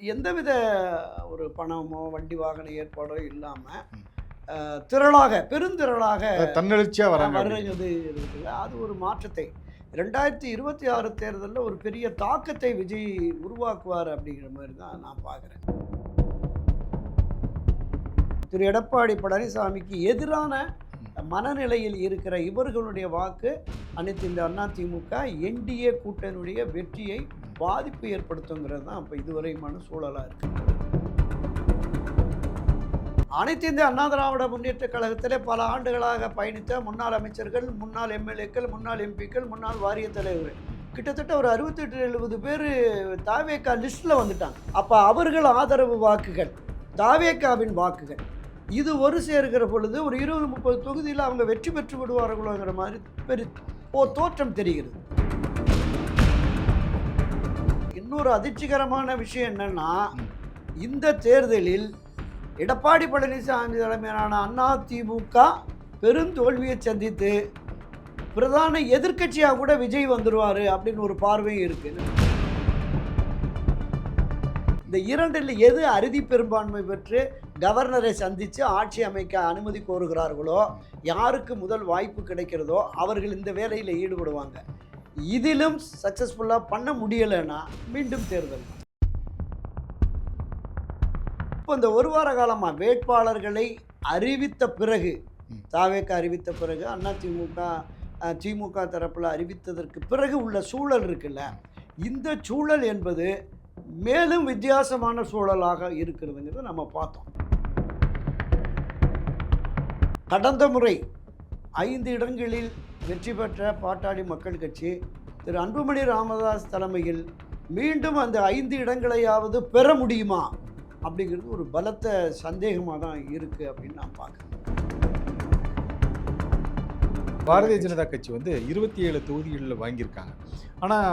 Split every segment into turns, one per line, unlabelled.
எந்தவித ஒரு பணமோ, வண்டி வாகன ஏற்பாடோ இல்லாம, திரளாக பெருந்திரளாக
தன்னெழுச்சியா வராங்க அப்படின்னு.
வருகிறது இருக்குல்ல, அது ஒரு மாற்றத்தை 2026 தேர்தல்ல ஒரு பெரிய தாக்கத்தை விஜய் உருவாக்குவார் அப்படிங்கிற மாரி தான் நான் பார்க்குறேன். திரு எடப்பாடி பழனிசாமிக்கு எதிரான மனநிலையில் இருக்கிற இவர்களுடைய வாக்கு அனைத்து இந்த அதிமுக என்டிஏ கூட்டணியுடைய வெற்றியை பாதிப்பு ஏற்படுத்துங்கிறது தான் இப்போ இதுவரையுமான சூழலாக இருக்கு. அனைத்து இந்திய அண்ணா திராவிட முன்னேற்ற கழகத்திலே பல ஆண்டுகளாக பயணித்த முன்னாள் அமைச்சர்கள், முன்னாள் எம்எல்ஏக்கள், முன்னாள் எம்பிக்கள், முன்னாள் வாரிய தலைவர்கள் கிட்டத்தட்ட ஒரு 68-70 பேர் தாவேகா லிஸ்ட்டில் வந்துட்டாங்க. அப்போ அவர்கள் ஆதரவு வாக்குகள், தாவேகாவின் வாக்குகள் இது ஒரு சேர்கிற பொழுது ஒரு 20-30 தொகுதியில் அவங்க வெற்றி பெற்று விடுவார்களோங்கிற மாதிரி தோற்றம் தெரிகிறது. இன்னொரு அதிர்ச்சிகரமான விஷயம் என்னன்னா, இந்த தேர்தலில் எடப்பாடி பழனிசாமி தலைமையிலான அதிமுக பெருந்தோல்வியை சந்தித்து பிரதான எதிர்க்கட்சியாக கூட விஜய் வந்துடுவார் அப்படின்னு ஒரு பார்வையும் இருக்கு. இந்த இரண்டில் எது அறுதி பெரும்பான்மை பெற்று கவர்னரை சந்தித்து ஆட்சி அமைக்க அனுமதி கோருகிறார்களோ, யாருக்கு முதல் வாய்ப்பு கிடைக்கிறதோ அவர்கள் இந்த வேலையில் ஈடுபடுவாங்க. இதிலும் சக்ஸஸ்ஃபுல்லாக பண்ண முடியலைன்னா மீண்டும் தேர்தல். இப்போ இந்த ஒரு வார காலமாக வேட்பாளர்களை அறிவித்த பிறகு, தாவேக அறிவித்த பிறகு, திமுக தரப்பில் அறிவித்ததற்கு பிறகு உள்ள சூழல் இருக்குல்ல, இந்த சூழல் என்பது மேலும் வித்தியாசமான சூழலாக இருக்கிறதுங்கிறத நம்ம பார்த்தோம். கடந்த முறை 5 இடங்களில் வெற்றி பெற்ற பாட்டாளி மக்கள் கட்சி திரு அன்புமணி ராமதாஸ் தலைமையில் மீண்டும் அந்த 5 இடங்களையாவது பெற முடியுமா அப்படிங்கிறது ஒரு பலத்த சந்தேகமாக தான் இருக்குது அப்படின்னு நான் பார்க்குறேன்.
பாரதிய ஜனதா கட்சி 27 தொகுதிகளில் வாங்கியிருக்காங்க. ஆனால்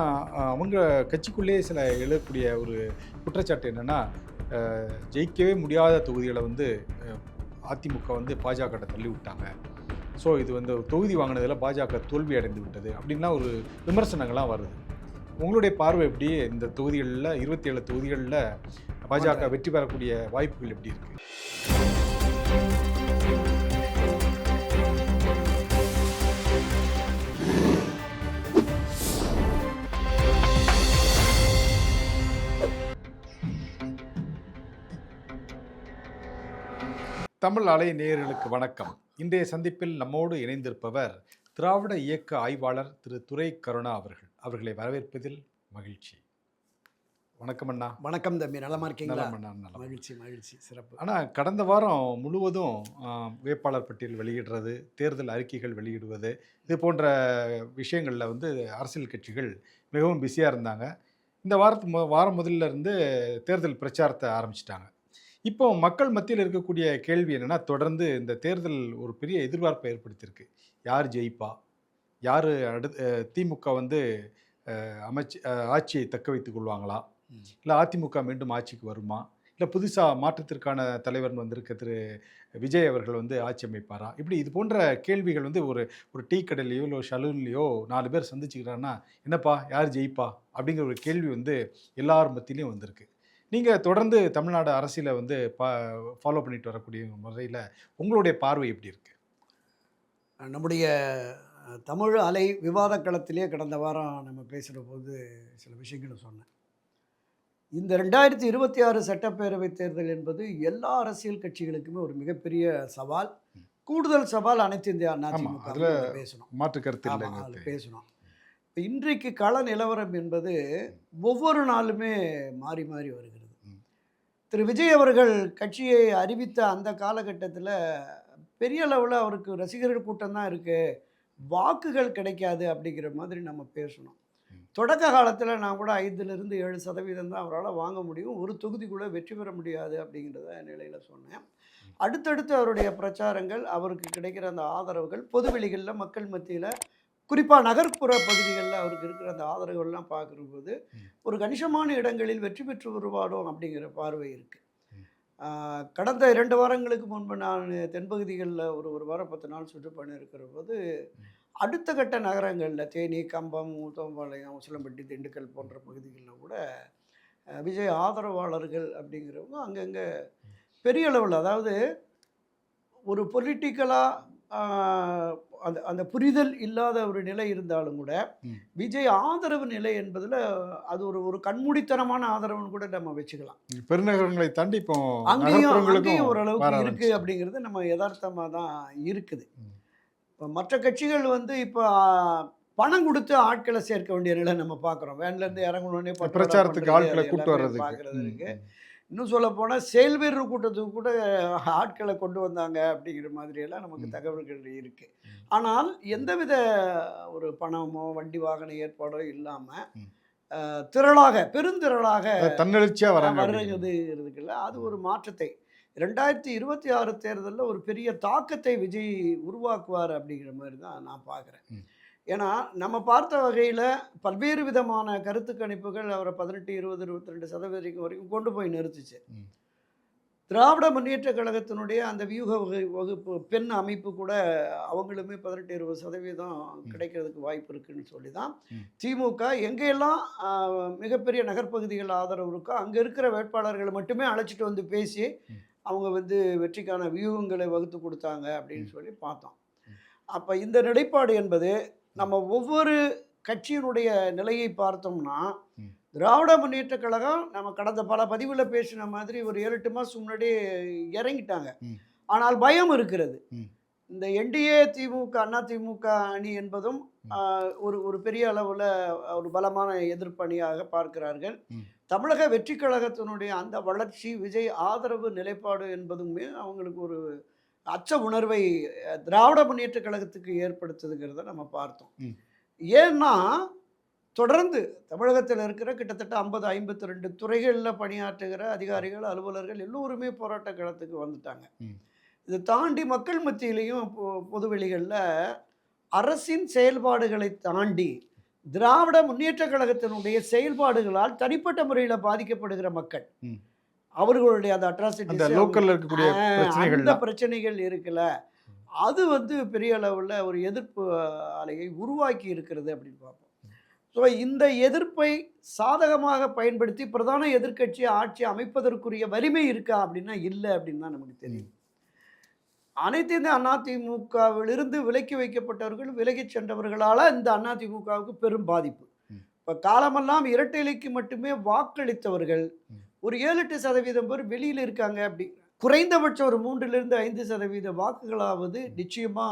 அவங்க கட்சிக்குள்ளேயே சில எழக்கூடிய ஒரு குற்றச்சாட்டு என்னென்னா, ஜெயிக்கவே முடியாத தொகுதிகளை அதிமுக பாஜக தள்ளி விட்டாங்க. ஸோ இது தொகுதி வாங்கினதில் பாஜக தோல்வி அடைந்து விட்டது அப்படின்லாம் ஒரு விமர்சனங்கள்லாம் வருது. உங்களுடைய பார்வை எப்படி? இந்த தொகுதிகளில் 27 தொகுதிகளில் பாஜக வெற்றி பெறக்கூடிய வாய்ப்புகள் எப்படி இருக்குது? தமிழ் அலை நேயர்களுக்கு வணக்கம். இன்றைய சந்திப்பில் நம்மோடு இணைந்திருப்பவர் திராவிட இயக்க ஆய்வாளர் திரு துரை கருணா அவர்கள். அவர்களை வரவேற்பதில் மகிழ்ச்சி. வணக்கம் அண்ணா.
வணக்கம் தம்பி, நலமா இருக்கீங்களா?
மகிழ்ச்சி
மகிழ்ச்சி, சிறப்பு.
ஆனால் கடந்த வாரம் முழுவதும் வேட்பாளர் பட்டியல் வெளியிடுறது, தேர்தல் அறிக்கைகள் வெளியிடுவது, இது போன்ற விஷயங்களில் அரசியல் கட்சிகள் மிகவும் பிஸியாக இருந்தாங்க. இந்த வாரம் முதல்ல இருந்து தேர்தல் பிரச்சாரத்தை ஆரம்பிச்சிட்டாங்க. இப்போ மக்கள் மத்தியில் இருக்கக்கூடிய கேள்வி என்னென்னா, தொடர்ந்து இந்த தேர்தல் ஒரு பெரிய எதிர்பார்ப்பை ஏற்படுத்தியிருக்கு. யார் ஜெயிப்பா, யார் திமுக ஆட்சியை தக்க வைத்துக் கொள்வாங்களா, இல்லை அதிமுக மீண்டும் ஆட்சிக்கு வருமா, இல்லை புதுசாக மாற்றத்திற்கான தலைவர் வந்திருக்க திரு விஜய் அவர்கள் ஆட்சி அமைப்பாரா, இப்படி இது போன்ற கேள்விகள் ஒரு டீ கடையிலையோ இல்லை சலூன்லையோ 4 பேர் சந்திச்சுக்கிறாங்கன்னா, என்னப்பா யார் ஜெயிப்பா அப்படிங்கிற ஒரு கேள்வி எல்லார் மத்தியிலையும் வந்திருக்கு. நீங்கள் தொடர்ந்து தமிழ்நாடு அரசியலை ஃபாலோ பண்ணிட்டு வரக்கூடிய முறையில் உங்களுடைய பார்வை எப்படி இருக்கு?
நம்முடைய தமிழ் அலை விவாத களத்திலே கடந்த வாரம் நம்ம பேசுகிற போது சில விஷயங்களை சொன்னேன். இந்த 2026 சட்டப்பேரவை தேர்தல் என்பது எல்லா அரசியல் கட்சிகளுக்குமே ஒரு மிகப்பெரிய சவால். கூடுதல் சவால் அனைத்து இந்திய அண்ணா திமுக பேசணும்,
மாற்று கருத்து இல்லை,
பேசணும். இன்றைக்கு கள நிலவரம் என்பது ஒவ்வொரு நாளுமே மாறி மாறி வருகிறது. திரு விஜய் அவர்கள் கட்சியை அறிவித்த அந்த காலகட்டத்தில் பெரிய அளவில் அவருக்கு ரசிகர்கள் கூட்டம் தான் இருக்குது, வாக்குகள் கிடைக்காது அப்படிங்கிற மாதிரி நம்ம பேசணும். தொடக்க காலத்தில் நான் கூட 5-7% தான் அவரால் வாங்க முடியும், ஒரு தொகுதி கூட வெற்றி பெற முடியாது அப்படிங்கிறத நிலையில் சொன்னேன். அடுத்தடுத்து அவருடைய பிரச்சாரங்கள், அவருக்கு கிடைக்கிற அந்த ஆதரவுகள் பொதுவெளிகளில் மக்கள் மத்தியில், குறிப்பாக நகர்ப்புற பகுதிகளில் அவருக்கு இருக்கிற அந்த ஆதரவுகள்லாம் பார்க்கும்போது ஒரு கணிசமான இடங்களில் வெற்றி பெற்று வருவாடும் அப்படிங்கிற பார்வை இருக்குது. கடந்த 2 வாரங்களுக்கு முன்பு நான் தென்பகுதிகளில் ஒரு வாரம் 10 நாள் சுற்றுப்பயணம் இருக்கிற போது அடுத்த கட்ட நகரங்களில் தேனி, கம்பம், ஊத்தம்பாளையம், உசிலம்பட்டி, திண்டுக்கல் போன்ற பகுதிகளில் கூட விஜய் ஆதரவாளர்கள் அப்படிங்கிறவங்க அங்கங்கே பெரிய அளவில், அதாவது ஒரு பொலிட்டிக்கலாக அந்த அந்த புரிதல் இல்லாத ஒரு நிலை இருந்தாலும் கூட
ம்.
விஜய் ஆதரவு நிலை என்பதில் அது ஒரு ஒரு கண்மூடித்தனமான ஆதரவுன்னு கூட நம்ம வச்சுக்கலாம்.
பெருநகரங்களை தாண்டி இப்போ
அங்கேயும்
நகர்ப்புறங்களுக்கும்
ஓரளவுக்கு
வர
இருக்குது
ஆரம்பிச்சிட்டாங்க.
அப்படிங்கிறது நம்ம யதார்த்தமாக தான் இருக்குது.
ம்.
இப்போ மற்ற கட்சிகள் வந்து இப்போ பணம் கொடுத்து ஆட்களை சேர்க்க வேண்டிய நிலை நம்ம பார்க்குறோம். வேன்லேருந்து இறங்கணுன்னே
பிரச்சாரத்துக்கு ஆட்களை கூட்டு வர்றதுக்கு.
பார்க்குறது
ம்,
இருக்கு.
ம்.
இன்னும் சொல்லப்போனால் செயல்வீரர் கூட்டத்துக்கு கூட ஆட்களை கொண்டு வந்தாங்க அப்படிங்கிற மாதிரியெல்லாம் நமக்கு
ம்.
தகவல்கள் இருக்குது.
ம்.
ஆனால் எந்தவித ஒரு பணமோ வண்டி வாகன ஏற்பாடோ இல்லாமல்
ம்.
பெருந்திரளாக
தன்னெழுச்சியா வராங்க அப்படிங்கிறது.
வருகிறதுக்குல்ல, அது ஒரு மாற்றத்தை 2026 தேர்தலில் ஒரு பெரிய தாக்கத்தை விஜய் உருவாக்குவார் அப்படிங்கிற மாதிரி தான் நான் பார்க்குறேன்.
ம்.
ஏன்னா நம்ம பார்த்த வகையில் பல்வேறு விதமான கருத்து கணிப்புகள் அவரை 18, 20, 22% வரைக்கும் கொண்டு போய் நிறுத்துச்சு.
ம்.
திராவிட முன்னேற்ற கழகத்தினுடைய அந்த வியூக வகுப்பு பெண் அமைப்பு கூட அவங்களுமே 18, 20% கிடைக்கிறதுக்கு வாய்ப்பு இருக்குன்னு சொல்லி தான்
ம்.
திமுக எங்கெல்லாம் மிகப்பெரிய நகர்ப்பகுதிகள் ஆதரவு இருக்கோ அங்கே இருக்கிற வேட்பாளர்களை மட்டுமே அழைச்சிட்டு வந்து பேசி
ம்.
அவங்க வந்து வெற்றிக்கான வியூகங்களை வகுத்து கொடுத்தாங்க அப்படின்னு
ம்.
சொல்லி பார்த்தோம்.
ம்.
அப்போ இந்த நிலைப்பாடு என்பது நம்ம ஒவ்வொரு கட்சியினுடைய நிலையை பார்த்தோம்னா,
ம்.
திராவிட முன்னேற்ற கழகம் நம்ம கடந்த பல பதிவில் பேசின மாதிரி ஒரு 7-8 மாதம் முன்னாடி இறங்கிட்டாங்க.
ம்.
ஆனால் பயம் இருக்கிறது.
ம்.
இந்த என்டிஏ திமுக அண்ணா திமுக அணி என்பதும் ஒரு ஒரு பெரிய அளவில் ஒரு பலமான எதிர்ப்பணியாக பார்க்கிறார்கள்.
ம்.
தமிழக வெற்றி கழகத்தினுடைய அந்த வளர்ச்சி, விஜய் ஆதரவு நிலைப்பாடு என்பதுமே அவங்களுக்கு ஒரு அச்ச உணர்வை திராவிட முன்னேற்ற கழகத்துக்கு ஏற்படுத்துதுங்கிறத நம்ம பார்த்தோம்.
ம்.
ஏன்னா தொடர்ந்து தமிழகத்தில் இருக்கிற கிட்டத்தட்ட 50-52 துறைகளில் பணியாற்றுகிற அதிகாரிகள், அலுவலர்கள் எல்லோருமே போராட்ட களத்துக்கு வந்துட்டாங்க.
ம்.
இதை தாண்டி மக்கள் மத்தியிலையும் பொதுவெளிகளில் அரசின் செயல்பாடுகளை தாண்டி திராவிட முன்னேற்ற கழகத்தினுடைய செயல்பாடுகளால் தனிப்பட்ட முறையில் பாதிக்கப்படுகிற மக்கள்,
ம்.
அவர்களுடைய அந்த
அந்த
அட்ராசிட்டிஸ்,
லோக்கல்ல இருக்கக்கூடிய
அந்த
பிரச்சனைகள்லாம்.
பிரச்சனைகள் இருக்குல்ல, அது வந்து பெரிய அளவில் ஒரு எதிர்ப்பு அலையை உருவாக்கி இருக்கிறது அப்படின்னு பார்ப்போம். ஸோ இந்த எதிர்ப்பை சாதகமாக பயன்படுத்தி பிரதான எதிர்க்கட்சி ஆட்சி அமைப்பதற்குரிய வலிமை இருக்கா அப்படின்னா இல்லை அப்படின்னு தான் நமக்கு தெரியும். அனைத்து இந்த அதிமுகவிலிருந்து விலக்கி வைக்கப்பட்டவர்கள், விலகிச் சென்றவர்களால் இந்த அதிமுகவுக்கு பெரும் பாதிப்பு. இப்போ காலமெல்லாம் இரட்டை இலைக்கு மட்டுமே வாக்களித்தவர்கள் ஒரு 7-8% பேர் வெளியில் இருக்காங்க. அப்படி குறைந்தபட்சம் ஒரு 3-5% வாக்குகளாவது நிச்சயமா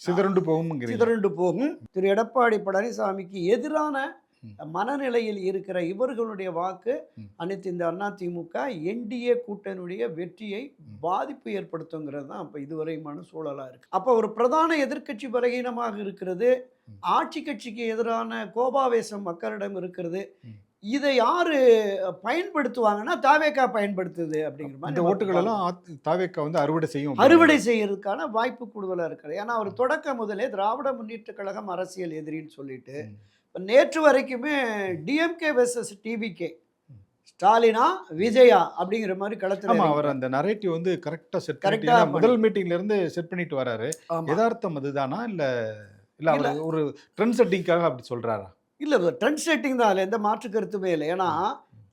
சிதறண்டு போகும்.
சிதறண்டு போகும். திரு எடப்பாடி பழனிசாமிக்கு எதிரான மனநிலையில் இருக்கிற இவர்களுடைய வாக்கு அனைத்து இந்த அதிமுக என்டிஏ கூட்டணியுடைய வெற்றியை பாதிப்பு ஏற்படுத்துங்கிறது தான் அப்போ இதுவரையுமான சூழலாக இருக்குது. அப்போ ஒரு பிரதான எதிர்க்கட்சி பலகீனமாக இருக்கிறது, ஆட்சி கட்சிக்கு எதிரான கோபாவேசம் மக்களிடம் இருக்கிறது. இதை யாரு பயன்படுத்துவாங்கன்னா தாவேகா பயன்படுத்துது அப்படிங்கிற மாதிரி.
இந்த ஓட்டுகள் எல்லாம் தாவேகா வந்து
அறுவடை செய்யறதுக்கான வாய்ப்பு கூடுதலாக இருக்குது. ஏன்னா அவர் தொடக்க முதலே திராவிட முன்னேற்ற கழகம் அரசியல் எதிரின்னு சொல்லிட்டு நேற்று வரைக்குமே டிஎம்கே வெர்சஸ் டிவிகே, ஸ்டாலினா விஜயா அப்படிங்கிற மாதிரி களத்தில்
அவர் அந்த நரேட்டிவ் வந்து கரெக்டா முதல் மீட்டிங்ல இருந்து செட் பண்ணிட்டு வராரு. யதார்த்தம் அதுதானா இல்ல அவர் ஒரு ட்ரெண்ட் செட்டிங்காக அப்படி சொல்றாரா?
இல்லை, ட்ரெண்ட் செட்டிங் தான், அதில் எந்த மாற்று கருத்துமே இல்லை. ஏன்னா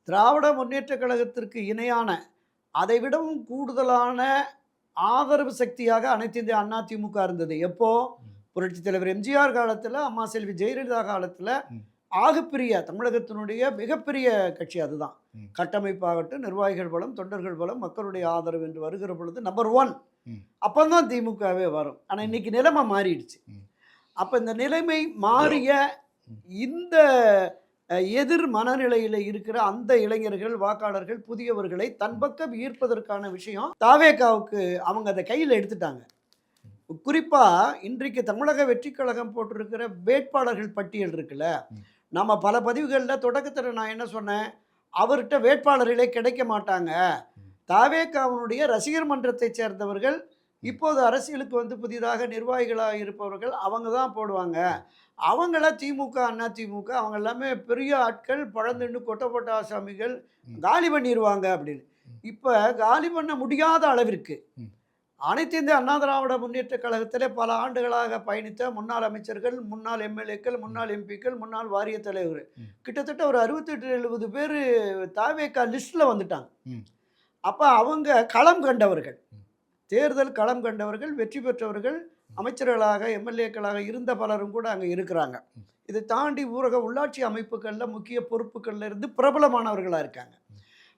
திராவிட முன்னேற்ற கழகத்திற்கு இணையான அதை விடவும் கூடுதலான ஆதரவு சக்தியாக அனைத்து இந்திய அண்ணா திமுக இருந்தது. எப்போ புரட்சித் தலைவர் எம்ஜிஆர் காலத்தில், அம்மா செல்வி ஜெயலலிதா காலத்தில் ஆகப்பெரிய தமிழகத்தினுடைய மிகப்பெரிய கட்சி அதுதான். கட்டமைப்பாகட்டும், நிர்வாகிகள் பலம், தொண்டர்கள் பலம், மக்களுடைய ஆதரவு என்று வருகிற பொழுது நம்பர் 1 அப்போ தான் திமுகவே வரும். ஆனால் இன்னைக்கு நிலைமை மாறிடுச்சு. அப்போ இந்த நிலைமை மாறிய இந்த எதிர் மனநிலையில் இருக்கிற அந்த இளைஞர்கள், வாக்காளர்கள், புதியவர்களை தன் பக்கம் ஈர்ப்பதற்கான விஷயம் தாவேகாவுக்கு அவங்க அதை கையில் எடுத்துட்டாங்க. குறிப்பாக இன்றைக்கு தமிழக வெற்றி கழகம் போட்டிருக்கிற வேட்பாளர்கள் பட்டியல் இருக்குல்ல, நம்ம பல பதிவுகளில் தொடக்கத்தில் நான் என்ன சொன்னேன், அவர்கிட்ட வேட்பாளர்களே கிடைக்க மாட்டாங்க, தாவேகாவுடைய ரசிகர் மன்றத்தை சேர்ந்தவர்கள் இப்போது அரசியலுக்கு வந்து புதிதாக நிர்வாகிகளாக இருப்பவர்கள் அவங்க தான் போடுவாங்க, அவங்கள திமுக அண்ணா திமுக அவங்க எல்லாமே பெரிய ஆட்கள், பழந்துண்டு கொட்டப்பட்ட ஆசாமிகள் காலி பண்ணிடுவாங்க அப்படின்னு. இப்போ காலி பண்ண முடியாத அளவிற்கு அனைத்து இந்திய அண்ணா திராவிட முன்னேற்ற கழகத்திலே பல ஆண்டுகளாக பயணித்த முன்னாள் அமைச்சர்கள், முன்னாள் எம்எல்ஏக்கள், முன்னாள் எம்பிக்கள், முன்னாள் வாரிய தலைவர்
ம்.
கிட்டத்தட்ட ஒரு 68, 70 பேர் தாவேகா லிஸ்ட்ல வந்துட்டாங்க.
ம்.
அப்ப அவங்க களம் கண்டவர்கள்,
ம்.
தேர்தல் களம் கண்டவர்கள், வெற்றி பெற்றவர்கள், அமைச்சர்களாக, எம்எல்ஏக்களாக இருந்த பலரும் கூட அங்க இருக்கிறாங்க.
ம்.
இதை தாண்டி ஊரக உள்ளாட்சி அமைப்புகள்ல முக்கிய பொறுப்புகள்ல இருந்து பிரபலமானவர்களா இருக்காங்க.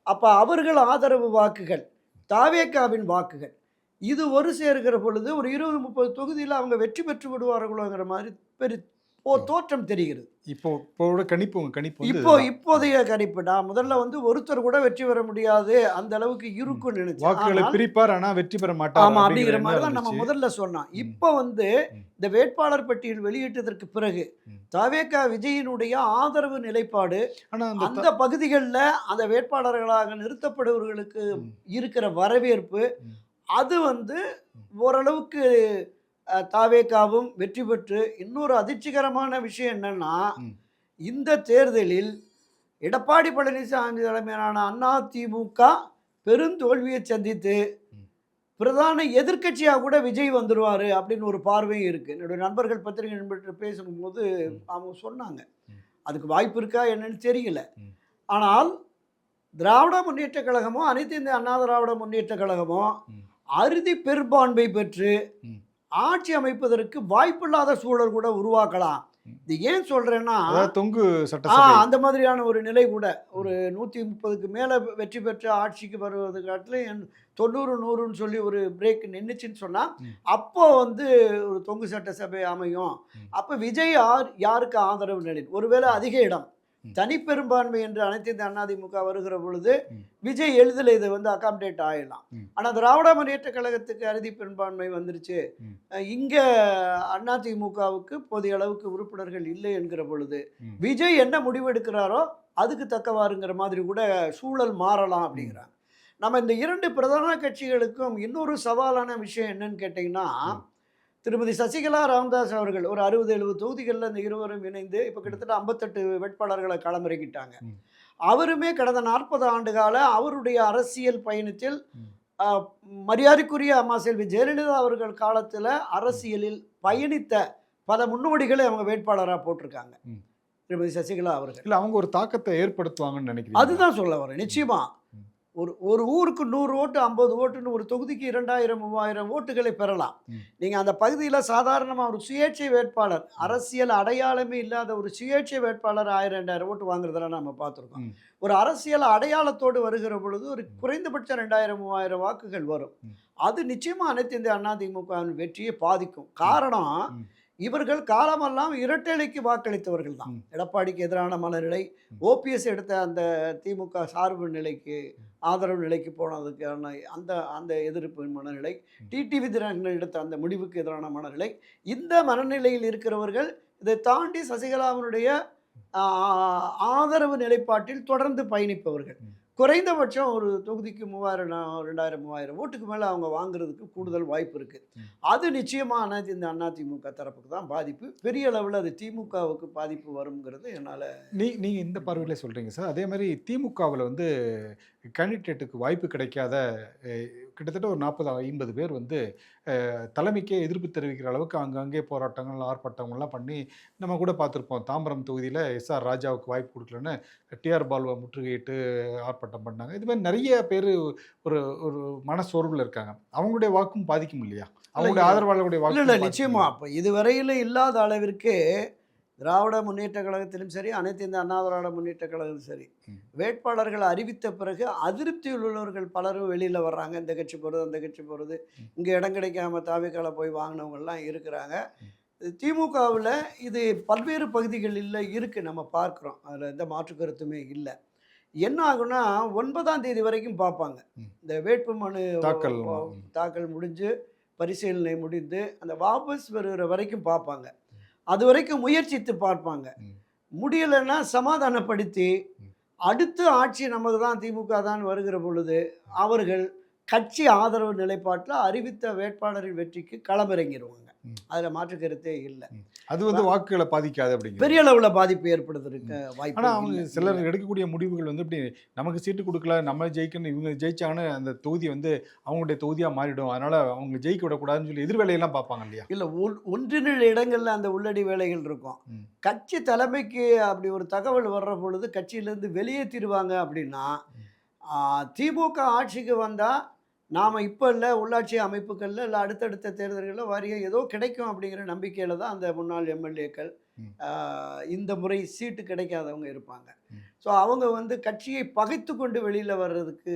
அப்ப அவர்கள் ஆதரவு வாக்குகள், தாவேகாவின் வாக்குகள், இது ஒரு சேர்கிற பொழுது ஒரு 20, 30 தொகுதியில அவங்க வெற்றி பெற்று விடுவார்களோங்கிற மாதிரி தோற்றம் தெரிகிறது.
இப்போட கணிப்பு உங்க கணிப்பு வந்து இதுதான்.
இப்போதைய கணிப்பு நான் முதல்ல வந்து ஒருத்தர் கூட வெற்றி பெற முடியாது அந்த அளவுக்கு இருக்கும்னு நினைச்சேன்.
வாக்குகளை
ஆனால்
பிரிப்பார் ஆனா வெற்றி பெற மாட்டார்
ஆமா
அப்படிங்கிற
அப்படிங்கிற
எண்ணம்
மாதிரி தான் நம்ம
இருந்துச்சு.
முதல்ல சொன்னோம்.
ம்.
இப்போ வந்து
ம்.
இந்த வேட்பாளர் பட்டியல் வெளியிட்டதற்கு பிறகு
ம்.
தவேகா விஜயினுடைய ஆதரவு நிலைப்பாடு
ஆனா அந்த
அந்த பகுதிகளில் அந்த வேட்பாளர்களாக நிறுத்தப்படுபவர்களுக்கு
ம்.
இருக்கிற வரவேற்பு
ம்.
அது வந்து
ம்.
ஓரளவுக்கு தாவேகாவும் வெற்றி பெற்று இன்னொரு அதிர்ச்சிகரமான விஷயம் என்னன்னா
ம்.
இந்த தேர்தலில் எடப்பாடி பழனிசாமி தலைமையிலான அதிமுக பெருந்தோல்வியை சந்தித்து
ம்.
பிரதான எதிர்க்கட்சியாக கூட விஜய் வந்துடுவார் அப்படின்னு ஒரு பார்வையும் இருக்குது. என்னுடைய நண்பர்கள் பத்திரிகை நண்பர்கள் பேசும்போது
ம்.
அவங்க சொன்னாங்க.
ம்.
அதுக்கு வாய்ப்பு இருக்கா என்னன்னு தெரியல.
ம்.
ஆனால் திராவிட முன்னேற்ற கழகமோ அனைத்து இந்திய அண்ணா திராவிட முன்னேற்ற கழகமோ
ம்.
அறுதி பெரும்பான்மை பெற்று
ம்.
ஆட்சி அமைப்பதற்கு வாய்ப்பில்லாத சூழல் கூட உருவாக்கலாம்.
ம்.
இது ஏன் சொல்றேன்னா
அதாவது தொங்கு சட்டசபை
அந்த மாதிரியான ஒரு நிலை கூட ஒரு 130க்கு மேல வெற்றி பெற்ற ஆட்சிக்கு வருவது காட்டிலும் 90, 100ன்னு சொல்லி ஒரு பிரேக் நின்றுச்சுன்னு சொன்னா
ம்.
அப்போ வந்து ஒரு தொங்கு சட்டசபை அமையும்.
ம்.
அப்ப விஜய் யாருக்கு ஆதரவு நிலை ஒருவேளை அதிக இடம்
ம்.
தனிப்பெரும்பான்மை என்று அனைத்து இந்த அதிமுக வருகிற பொழுது
ம்.
விஜய் எளிதில் இதை வந்து அகாமடேட் ஆயிடலாம்.
ம்.
ஆனா திராவிட முன்னேற்ற கழகத்துக்கு அறுதி பெரும்பான்மை வந்துருச்சு.
ம்.
இங்க அதிமுகவுக்கு போதிய அளவுக்கு உறுப்பினர்கள் இல்லை என்கிற பொழுது
ம்.
விஜய் என்ன முடிவு எடுக்கிறாரோ அதுக்கு தக்கவாறுங்கிற மாதிரி கூட சூழல் மாறலாம் அப்படிங்கிறாங்க. நம்ம இந்த இரண்டு பிரதான கட்சிகளுக்கும் இன்னொரு சவாலான விஷயம் என்னன்னு கேட்டிங்கன்னா
ம்.
திருமதி சசிகலா ராமதாஸ் அவர்கள் ஒரு 60, 70 தொகுதிகளில் இந்த இருவரும் இணைந்து இப்போ கிட்டத்தட்ட 58 வேட்பாளர்களை களமிறக்கிட்டாங்க.
ம்.
அவருமே கடந்த 40 ஆண்டு கால அவருடைய அரசியல் பயணத்தில்
ம்.
மரியாதைக்குரிய அம்மா செல்வி ஜெயலலிதா அவர்கள் காலத்தில் அரசியலில் பயணித்த பல முன்னோடிகளை அவங்க வேட்பாளராக போட்டிருக்காங்க.
ம்.
திருமதி சசிகலா அவர்கள்
இல்ல அவங்க ஒரு தாக்கத்தை ஏற்படுத்துவாங்கன்னு நினைக்கிறீங்க.
அதுதான் சொல்ல வரேன். நிச்சயமா
ம்.
ஒரு ஊருக்கு 100 ஓட்டு 50 ஓட்டுன்னு ஒரு தொகுதிக்கு 2000 3000 ஓட்டுகளை பெறலாம்.
ம்.
நீங்கள் அந்த பகுதியில் சாதாரணமாக ஒரு சுயேட்சை வேட்பாளர் அரசியல் அடையாளமே இல்லாத ஒரு சுயேட்சை வேட்பாளர் 1000 2000 ஓட்டு வாங்குறதெல்லாம் நம்ம பார்த்துருக்கோம்.
ம்.
ஒரு அரசியல் அடையாளத்தோடு வருகிற பொழுது ஒரு குறைந்தபட்சம் 2000 3000 வாக்குகள் வரும்.
ம்.
அது நிச்சயமாக அனைத்து இந்திய அதிமுகவின் வெற்றியை பாதிக்கும். காரணம்
ம்.
இவர்கள் காலமெல்லாம் இரட்டைலைக்கு வாக்களித்தவர்கள் தான்.
ம்.
எடப்பாடிக்கு எதிரான மனநிலை,
ம்.
ஓபிஎஸ் எடுத்த அந்த திமுக சார்பு நிலைக்கு ஆதரவு நிலைக்கு போனதுக்கான அந்த அந்த எதிர்ப்பு மனநிலை, டிடிவி தினகரன் எடுத்த அந்த முடிவுக்கு எதிரான மனநிலை, இந்த மனநிலையில் இருக்கிறவர்கள் இதை தாண்டி சசிகலாவினுடைய ஆதரவு நிலைப்பாட்டில் தொடர்ந்து பயணிப்பவர்கள்.
ம்.
குறைந்தபட்சம் ஒரு தொகுதிக்கு 3000 2000 3000 ஓட்டுக்கு மேலே அவங்க வாங்குறதுக்கு கூடுதல் வாய்ப்பு இருக்குது.
ம்.
அது நிச்சயமாக இந்த அதிமுக தரப்புக்கு தான் பாதிப்பு. பெரிய அளவில் அது திமுகவுக்கு பாதிப்பு வருங்கிறது என்னால்.
நீங்க இந்த பார்வையில சொல்றீங்க சார். அதே மாதிரி திமுகவில் வந்து கேண்டிடேட்டுக்கு வாய்ப்பு கிடைக்காத கிட்டத்தட்ட ஒரு 40 50 பேர் வந்து தலைமைக்கே எதிர்ப்பு தெரிவிக்கிற அளவுக்கு அங்கங்கே போராட்டங்கள் ஆர்ப்பாட்டங்கள்லாம் பண்ணி நம்ம கூட பார்த்துருப்போம். தாம்பரம் தொகுதியில் எஸ்ஆர் ராஜாவுக்கு வாய்ப்பு கொடுக்கலன்னு டிஆர் பாலுவை முற்றுகையிட்டு ஆர்ப்பாட்டம் பண்ணாங்க. இது மாதிரி நிறைய பேர் ஒரு ஒரு மனசோர்வில் இருக்காங்க. அவங்களுடைய வாக்கும் பாதிக்கும் இல்லையா? அவங்களுடைய ஆதரவாளர்களுடைய
இல்லை
வாக்கு
நிச்சயமா. அப்போ இதுவரையில் இல்லாத அளவிற்கு திராவிட முன்னேற்ற கழகத்திலும் சரி அனைத்து இந்த அண்ணா திராவிட முன்னேற்ற கழகத்திலும் சரி வேட்பாளர்கள் அறிவித்த பிறகு அதிருப்தியில் உள்ளவர்கள் பலரும் வெளியில் வர்றாங்க. இந்த கட்சி போகிறது அந்த கட்சி போகிறது, இங்கே இடம் கிடைக்காம தாவேக்கால போய் வாங்கினவங்கெல்லாம் இருக்கிறாங்க. திமுகவில் இது பல்வேறு பகுதிகளில் இருக்குது, நம்ம பார்க்குறோம். அதில் எந்த மாற்று கருத்துமே இல்லை. என்ன ஆகுனா 9ஆம் தேதி வரைக்கும் பார்ப்பாங்க. இந்த வேட்பு மனு தாக்கல் முடிஞ்சு பரிசீலனை முடிந்து அந்த வாபஸ் வருகிற வரைக்கும் பார்ப்பாங்க. அது வரைக்கும் முயற்சித்து பார்ப்பாங்க. முடியலைன்னா சமாதானப்படுத்தி அடுத்து ஆட்சி நமக்கு தான் திமுக தான் வருகிற பொழுது அவர்கள் கட்சி ஆதரவு நிலைப்பாட்டில் அறிவித்த வேட்பாளரின் வெற்றிக்கு களமிறங்கிடுவாங்க.
ம்.
அதில் மாற்று கருத்தே இல்லை.
அது வந்து வாக்குகளை பாதிக்காது அப்படிங்கிறது.
பெரிய அளவில் பாதிப்பு ஏற்படுவதற்கு
ஆனா
வாய்ப்பு
அவங்க
இல்லை.
சிலர் எடுக்கக்கூடிய முடிவுகள் வந்து இப்படி நமக்கு சீட்டு கொடுக்கல, நம்ம ஜெயிக்கணும், இவங்க ஜெயிச்சாங்கன்னு அந்த தொகுதி வந்து அவங்களுடைய தொகுதியா மாறிடும். அதனால அவங்க ஜெயிக்க விடக்கூடாதுன்னு சொல்லி எதிர்வேலையெல்லாம் பார்ப்பாங்க இல்லையா?
இல்லை, ஒன்றிரண்டு இடங்கள்ல அந்த உள்ளடி வேலைகள் இருக்கும்.
ம்.
கட்சி தலைமைக்கு அப்படி ஒரு தகவல் வர்ற பொழுது கட்சியிலேருந்து வெளியேற்றிடுவாங்க அப்படின்னா, திமுக ஆட்சிக்கு வந்தால் நாம் இப்போ இல்லை உள்ளாட்சி அமைப்புகளில் இல்லை அடுத்தடுத்த தேர்தல்களில் வாரிய ஏதோ கிடைக்கும் அப்படிங்கிற நம்பிக்கையில் தான் அந்த முன்னாள் எம்எல்ஏக்கள்
ம்.
இந்த முறை சீட்டு கிடைக்காதவங்க இருப்பாங்க.
ம்.
ஸோ அவங்க வந்து கட்சியை பகைத்து கொண்டு வெளியில் வர்றதுக்கு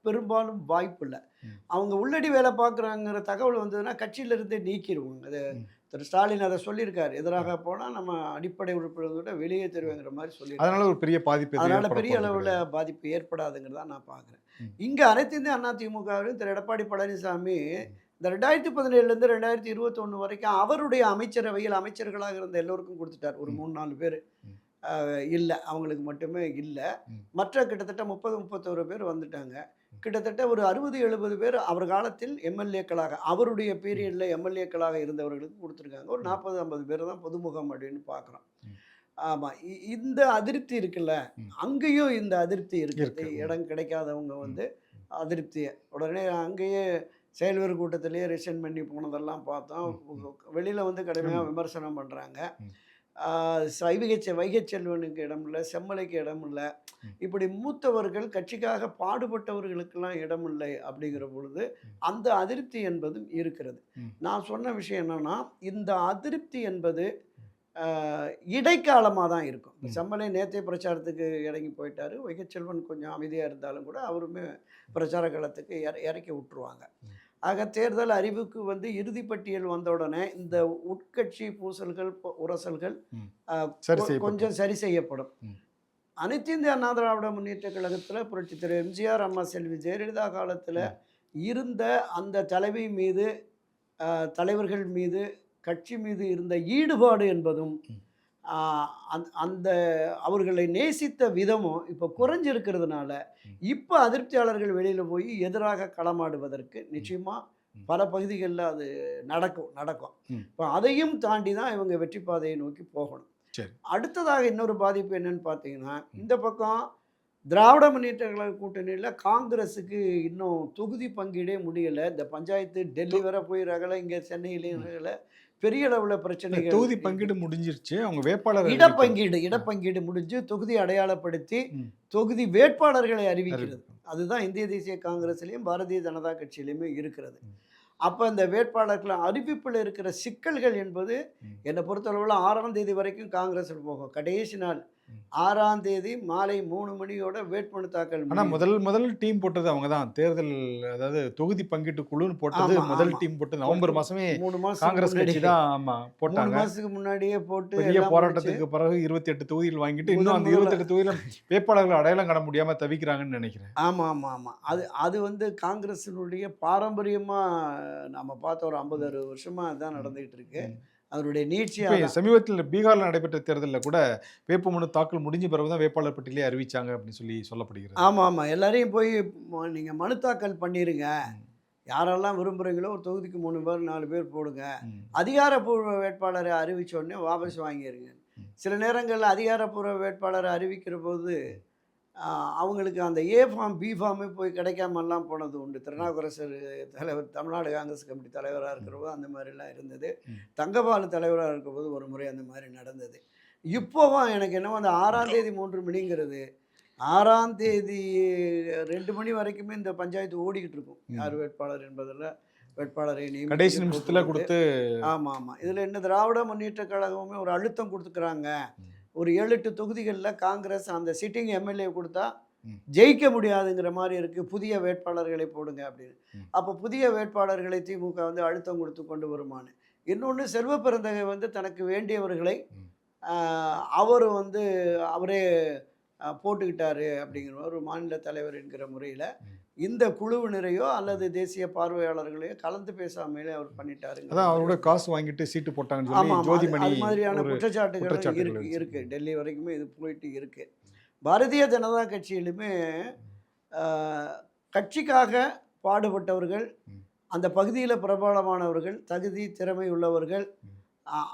பெரும்பாலும் வாய்ப்பு இல்லை.
ம்.
அவங்க உள்ளடி வேலை பார்க்குறாங்கிற தகவல் வந்ததுன்னா கட்சியிலிருந்தே நீக்கிடுவாங்க. அது
ம்.
திரு ஸ்டாலின் அதை சொல்லியிருக்காரு. எதிராக போனால் நம்ம அடிப்படை உறுப்பினர்களோட வெளியே தருவேங்கிற மாதிரி சொல்லியிருக்காரு.
அதனால ஒரு பெரிய பாதிப்பு எதுவும்
அதனால்
ஏற்பட
பெரிய
போறது
அளவில்
கிடையாது.
பாதிப்பு ஏற்படாதுங்கிறதா நான் பார்க்குறேன்.
ம்.
இங்கே அனைத்து இந்திய அண்ணா திமுகவிலும் திரு எடப்பாடி பழனிசாமி இந்த 2017லேருந்து 2021 வரைக்கும் அவருடைய அமைச்சரவையில் அமைச்சர்களாக இருந்த எல்லோருக்கும் கொடுத்துட்டார். ஒரு 3-4 பேர்
ம்.
இல்லை, அவங்களுக்கு மட்டுமே இல்லை.
ம்.
மற்ற கிட்டத்தட்ட 30-31 பேர் வந்துட்டாங்க. கிட்டத்தட்ட ஒரு 60-70 பேர் அவர் காலத்தில் எம்எல்ஏக்களாக அவருடைய பீரியடில் எம்எல்ஏக்களாக இருந்தவர்களுக்கு கொடுத்துருக்காங்க. ஒரு 40-50 பேர் தான் பொதுமுகம் அப்படின்னு பார்க்குறோம்.
ம்.
ஆமாம், இந்த அதிருப்தி இருக்குல்ல,
ம்.
அங்கேயும் இந்த அதிருப்தி இருக்குது.
இருக்கு.
இடம் கிடைக்காதவங்க வந்து அதிருப்தியை உடனே அங்கேயே செயல்வர் கூட்டத்திலேயே ரிசைன் பண்ணி போனதெல்லாம் பார்த்தோம். வெளியில் வந்து கடுமையாக விமர்சனம் பண்ணுறாங்க.
ம்.
வைகை செல்வனுக்கு இடம் இல்லை, செம்மலைக்கு இடம் இல்லை, இப்படி மூத்தவர்கள் கட்சிக்காக பாடுபட்டவர்களுக்கெல்லாம் இடம் இல்லை அப்படிங்கிற பொழுது அந்த அதிருப்தி என்பதும் இருக்கிறது. நான் சொன்ன விஷயம் என்னன்னா, இந்த அதிருப்தி என்பது இடைக்காலமாக தான் இருக்கும். செம்மலை நேற்றே பிரச்சாரத்துக்கு இறங்கி போயிட்டாரு. வைகை செல்வன் கொஞ்சம் அமைதியாக இருந்தாலும் கூட அவருமே பிரச்சார காலத்துக்கு இறக்கி விட்டுருவாங்க. ஆக தேர்தல் அறிவுக்கு வந்து இறுதிப்பட்டியல் வந்த உடனே இந்த உட்கட்சி பூசல்கள் உரசல்கள் கொஞ்சம் சரி செய்யப்படும். அனைத்து இந்திய அண்ணா திராவிட முன்னேற்ற கழகத்தில் புரட்சி திரு எம்ஜிஆர், அம்மா செல்வி ஜெயலலிதா காலத்தில் இருந்த அந்த தலைவி மீது, தலைவர்கள் மீது, கட்சி மீது இருந்த ஈடுபாடு என்பதும் அந்த அவர்களை நேசித்த விதமும் இப்போ குறைஞ்சிருக்கிறதுனால இப்போ அதிருப்தியாளர்கள் வெளியில் போய் எதிராக களமாடுவதற்கு நிச்சயமாக பல பகுதிகளில் அது நடக்கும். இப்போ அதையும் தாண்டி தான் இவங்க வெற்றி பாதையை நோக்கி போகணும். அடுத்ததாக இன்னொரு பாதிப்பு என்னன்னு பார்த்தீங்கன்னா, இந்த பக்கம் திராவிட முன்னேற்ற கழக கூட்டணியில் காங்கிரஸுக்கு இன்னும் தொகுதி பங்கீடே முடியலை. இந்த பஞ்சாயத்து டெல்லி வரை போய் ரகலை, இங்கே சென்னையிலேயும் ரகலை, பெரிய அளவில் பிரச்சனைகள்.
தொகுதி பங்கீடு முடிஞ்சிருச்சு, அவங்க வேட்பாளர்
இடப்பங்கீடு முடிஞ்சு தொகுதி அடையாளப்படுத்தி தொகுதி வேட்பாளர்களை அறிவிக்கிறது. அதுதான் இந்திய தேசிய காங்கிரஸ்லையும் பாரதிய ஜனதா கட்சியிலையுமே இருக்கிறது. அப்போ இந்த வேட்பாளர்கள் அறிவிப்பில் இருக்கிற சிக்கல்கள் என்பது என்னை பொறுத்தளவில் 6ஆம் தேதி வரைக்கும் காங்கிரஸில் போகும். கடைசி நாள் 6ஆம் தேதி மாலை 3 மணியோட வேட்புமனு தாக்கல்.
ஆனால் முதல் டீம் போட்டது அவங்க தான். தேர்தல், அதாவது தொகுதி பங்கீட்டு குழுன்னு போட்டது முதல் டீம் போட்டது நவம்பர் மாதமே.
3 மாதம்
காங்கிரஸ் கட்சி தான் போட்டாங்க.
3 மாதத்துக்கு முன்னாடியே போட்டு
பெரிய போராட்டத்துக்கு பிறகு 28 தொகுதிகள் வாங்கிட்டு இன்னும் அந்த 28 தொகுதியில் வேட்பாளர்கள் அடையாளம் காண முடியாம தவிக்கிறாங்கன்னு நினைக்கிறேன்.
ஆமாம். அது வந்து காங்கிரஸினுடைய பாரம்பரியமாக நம்ம பார்த்த ஒரு 50-60 வருஷமாக அதுதான் நடந்துகிட்டு இருக்கு. அதனுடைய நீட்சியாக
சமீபத்தில் பீகாரில் நடைபெற்ற தேர்தலில் கூட வேட்புமனு தாக்கல் முடிஞ்ச பிறகு தான் வேட்பாளர் பட்டியலே அறிவிச்சாங்க அப்படின்னு சொல்லி சொல்லப்படுகிறது.
ஆமாம், எல்லாரையும் போய் நீங்கள் மனு தாக்கல் பண்ணிடுங்க, யாரெல்லாம் விரும்புகிறீங்களோ ஒரு தொகுதிக்கு 3 பேர் 4 பேர் போடுங்க, அதிகாரப்பூர்வ வேட்பாளரை அறிவித்த உடனே வாபஸ் வாங்கிடுங்க. சில நேரங்களில் அதிகாரப்பூர்வ வேட்பாளரை அறிவிக்கிற போது அவங்களுக்கு அந்த ஏ ஃபார்ம் பி ஃபார்மே போய் கிடைக்காமல்லாம் போனது உண்டு. திருநாவுக்கரசர் தலைவர், தமிழ்நாடு காங்கிரஸ் கமிட்டி தலைவராக இருக்கிறபோது அந்த மாதிரிலாம் இருந்தது. தங்கபாலு தலைவராக இருக்கும்போது ஒரு முறை அந்த மாதிரி நடந்தது. இப்போவும் எனக்கு என்னவோ அந்த 6ஆம் தேதி 3 மணிங்கிறது 6ஆம் தேதி 2 மணி வரைக்குமே இந்த பஞ்சாயத்து ஓடிக்கிட்டு இருக்கும். யார் வேட்பாளர் என்பதில் வேட்பாளரை
கடைசி நிமிஷத்தில் கொடுத்து.
ஆமாம். இதில் என்ன திராவிட முன்னேற்ற கழகமே ஒரு அழுத்தம் கொடுத்துக்கிறாங்க. ஒரு 7-8 தொகுதிகளில் காங்கிரஸ் அந்த சிட்டிங் எம்எல்ஏ கொடுத்தா ஜெயிக்க முடியாதுங்கிற மாதிரி இருக்குது, புதிய வேட்பாளர்களை போடுங்க அப்படின்னு. அப்போ புதிய வேட்பாளர்களை திமுக வந்து அழுத்தம் கொடுத்து கொண்டு வருமானு. இன்னொன்று, செல்வ பெருந்தகை வந்து தனக்கு வேண்டியவர்களை அவர் வந்து அவரே போட்டுக்கிட்டாரு அப்படிங்கிற ஒரு மாநில தலைவர் என்கிற முறையில் இந்த குழுவினரையோ அல்லது தேசிய பார்வையாளர்களையோ கலந்து பேசாமலே அவர் பண்ணிட்டாரு.
அதான் அவரோட காசு வாங்கிட்டு சீட்டு போட்டாங்கன்னு சொல்லி ஜோதிமணி
மாதிரியான குற்றச்சாட்டுகள் இருக்கு. டெல்லி வரைக்குமே இது போயிட்டு இருக்கு. பாரதிய ஜனதா கட்சியிலுமே கட்சிக்காக பாடுபட்டவர்கள், அந்த பகுதியில் பிரபலமானவர்கள், தகுதி, திறமை உள்ளவர்கள்